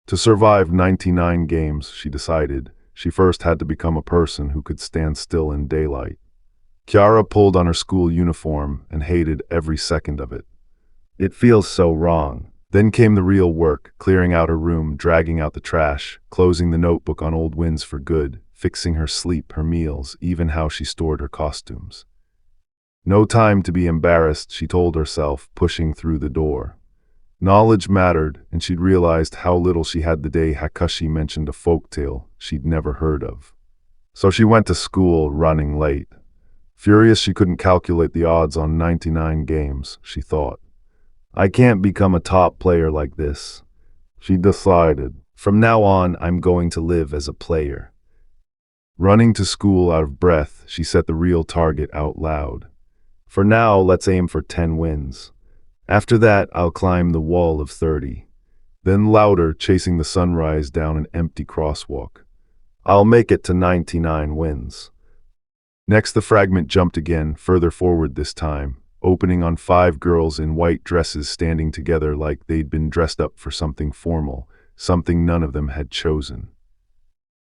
To survive 99 games, she decided, she first had to become a person who could stand still in daylight. Kiara pulled on her school uniform and hated every second of it. It feels so wrong. Then came the real work, clearing out her room, dragging out the trash, closing the notebook on old wins for good, fixing her sleep, her meals, even how she stored her costumes. No time to be embarrassed, she told herself, pushing through the door. Knowledge mattered, and she'd realized how little she had the day Hakashi mentioned a folktale she'd never heard of. So she went to school, running late. Furious she couldn't calculate the odds on 99 games, she thought. I can't become a top player like this. She decided. From now on, I'm going to live as a player. Running to school out of breath, she set the real target out loud. For now, let's aim for 10 wins. After that, I'll climb the wall of 30. Then louder, chasing the sunrise down an empty crosswalk. I'll make it to 99 wins. Next, the fragment jumped again, further forward this time, opening on 5 girls in white dresses standing together like they'd been dressed up for something formal, something none of them had chosen.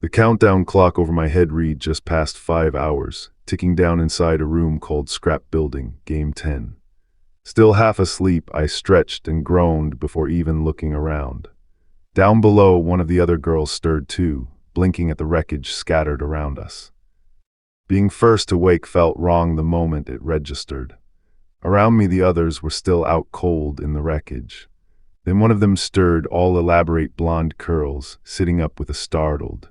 The countdown clock over my head read just past 5 hours, ticking down inside a room called Scrap Building, Game 10. Still half asleep, I stretched and groaned before even looking around. Down below, one of the other girls stirred too, blinking at the wreckage scattered around us. Being first to wake felt wrong the moment it registered. Around me, the others were still out cold in the wreckage. Then one of them stirred, all elaborate blonde curls, sitting up with a startled.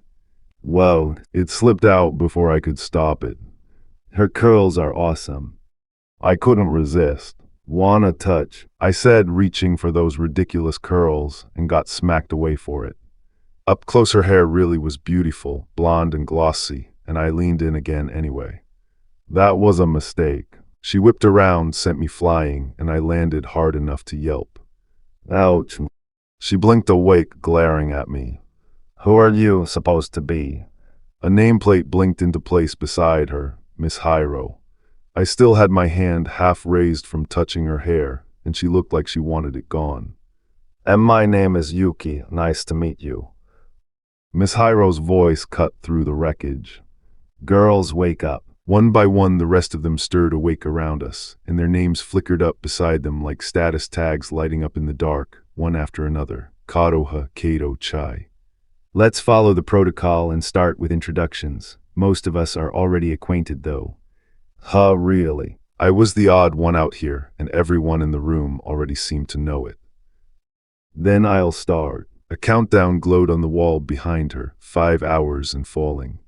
Whoa, It slipped out before I could stop it. her curls are awesome. I couldn't resist. Wanna touch? I said, reaching for those ridiculous curls, and got smacked away for it. Up close, her hair really was beautiful, blonde and glossy, and I leaned in again anyway. That was a mistake. She whipped around, sent me flying, and I landed hard enough to yelp. Ouch. She blinked awake, glaring at me. Who are you supposed to be? A nameplate blinked into place beside her, Miss Hiro. I still had my hand half raised from touching her hair, and she looked like she wanted it gone. And my name is Yuuki. Nice to meet you. Miss Hiro's voice cut through the wreckage. Girls, wake up. One by one, the rest of them stirred awake around us, and their names flickered up beside them like status tags lighting up in the dark, one after another. Kadoha, Kato, Chai. Let's follow the protocol and start with introductions. Most of us are already acquainted, though. Huh, really? I was the odd one out here, and everyone in the room already seemed to know it. Then I'll start. A countdown glowed on the wall behind her, 5 hours and falling.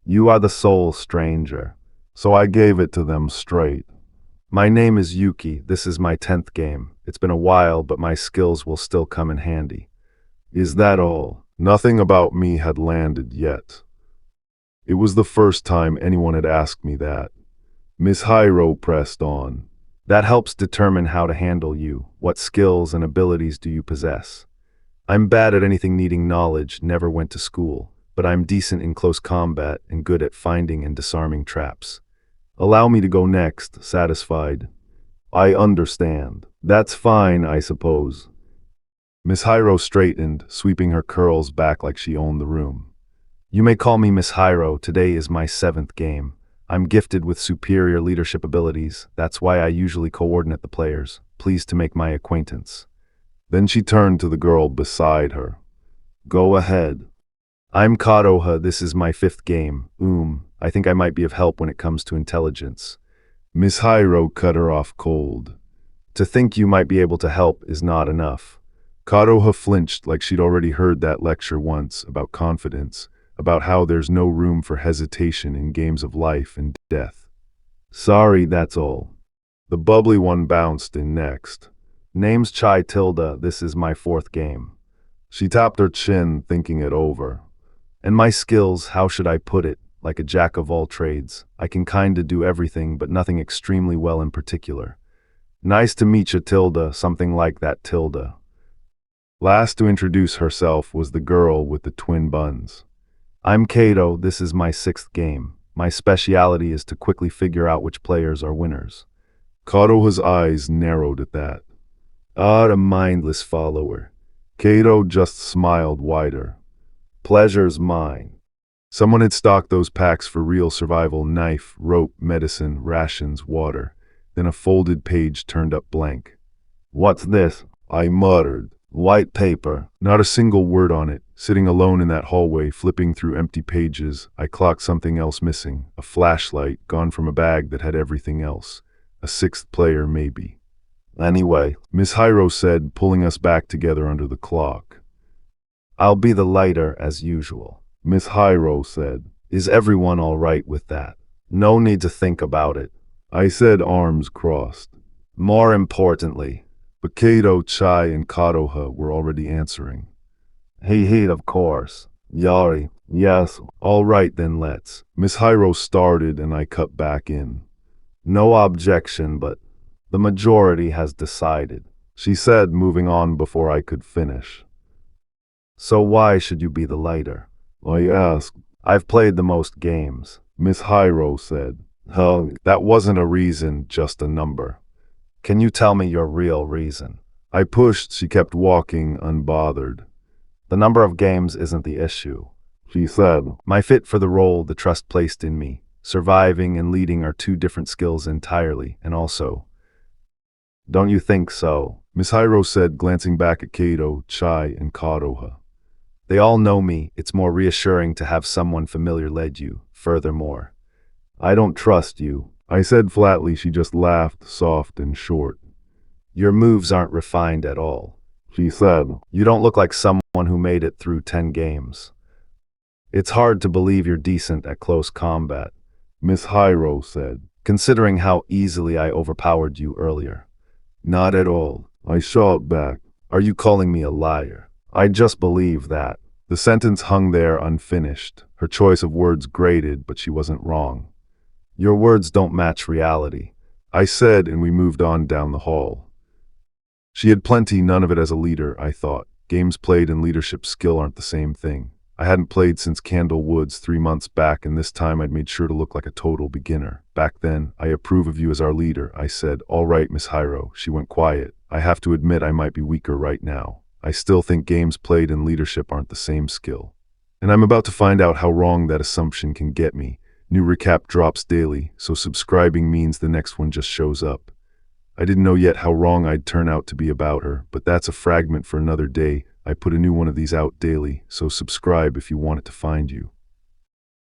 You are the sole stranger. So I gave it to them straight. My name is Yuuki. This is my 10th game. It's been a while, but my skills will still come in handy. Is that all? Nothing about me had landed yet. It was the first time anyone had asked me that. Miss Hiro pressed on. That helps determine how to handle you. What skills and abilities do you possess? I'm bad at anything needing knowledge, never went to school. but I'm decent in close combat and good at finding and disarming traps. Allow me to go next, satisfied. I understand. That's fine, I suppose. Miss Hiro straightened, sweeping her curls back like she owned the room. You may call me Miss Hiro. Today is my 7th game. I'm gifted with superior leadership abilities. That's why I usually coordinate the players. Pleased to make my acquaintance. Then she turned to the girl beside her. Go ahead. I'm Kadoha. This is my 5th game. I think I might be of help when it comes to intelligence. Miss Hiro cut her off cold. To think you might be able to help is not enough. Kadoha flinched like she'd already heard that lecture once about confidence, about how there's no room for hesitation in games of life and death. Sorry, that's all. The bubbly one bounced in next. Name's Chai Tilda. This is my 4th game. She tapped her chin, thinking it over. And my skills, how should I put it? Like a jack of all trades. I can kinda do everything, but nothing extremely well in particular. Nice to meet you, Tilda, something like that, Tilda. Last to introduce herself was the girl with the twin buns. I'm Kato. This is my 6th game. My speciality is to quickly figure out which players are winners. Kadoha's eyes narrowed at that. A mindless follower. Kato just smiled wider. Pleasure's mine. Someone had stocked those packs for real survival: knife, rope, medicine, rations, water. Then a folded page turned up blank. What's this? I muttered. White paper. Not a single word on it. Sitting alone in that hallway, flipping through empty pages, I clocked something else missing. A flashlight, gone from a bag that had everything else. A 6th player, maybe. Anyway, Miss Hiro said, pulling us back together under the clock. I'll be the lighter as usual. Miss Hiro said. Is everyone all right with that? No need to think about it. I said, arms crossed. More importantly. But Kato, Chai, and Kadoha were already answering. He, of course. Yari, yes. All right, then let's. Miss Hiro started and I cut back in. No objection, but the majority has decided, she said, moving on before I could finish. So why should you be the lighter? I asked. I've played the most games, Miss Hiro said. Oh, that wasn't a reason, just a number. Can you tell me your real reason? I pushed. She kept walking, unbothered. The number of games isn't the issue, she said. My fit for the role, the trust placed in me. Surviving and leading are 2 different skills entirely, and also, don't you think so? Miss Hiro said, glancing back at Kato, Chai, and Kadoha. They all know me. It's more reassuring to have someone familiar lead you. Furthermore, I don't trust you, I said flatly. She just laughed, soft and short. Your moves aren't refined at all, she said. You don't look like someone who made it through 10 games. It's hard to believe you're decent at close combat, Miss Hiro said, considering how easily I overpowered you earlier. Not at all, I shot back. Are you calling me a liar? I just believe that. The sentence hung there unfinished. Her choice of words grated, but she wasn't wrong. Your words don't match reality, I said, and we moved on down the hall. She had plenty, none of it as a leader, I thought. Games played and leadership skill aren't the same thing. I hadn't played since Candle Woods 3 months back, and this time I'd made sure to look like a total beginner. Back then, I approve of you as our leader, I said. All right, Miss Hiro. She went quiet. I have to admit I might be weaker right now. I still think games played and leadership aren't the same skill. And I'm about to find out how wrong that assumption can get me. New recap drops daily, so subscribing means the next one just shows up. I didn't know yet how wrong I'd turn out to be about her, but that's a fragment for another day. I put a new one of these out daily, so subscribe if you want it to find you.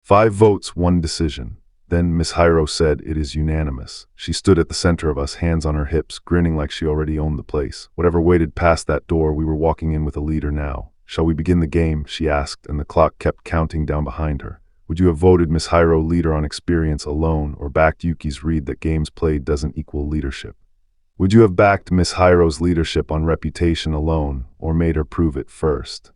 5 votes, 1 decision. Then Miss Hiro said, it is unanimous. She stood at the center of us, hands on her hips, grinning like she already owned the place. Whatever waited past that door, we were walking in with a leader now. Shall we begin the game? She asked, and the clock kept counting down behind her. Would you have voted Miss Hiro leader on experience alone, or backed Yuuki's read that games played doesn't equal leadership? Would you have backed Miss Hiro's leadership on reputation alone, or made her prove it first?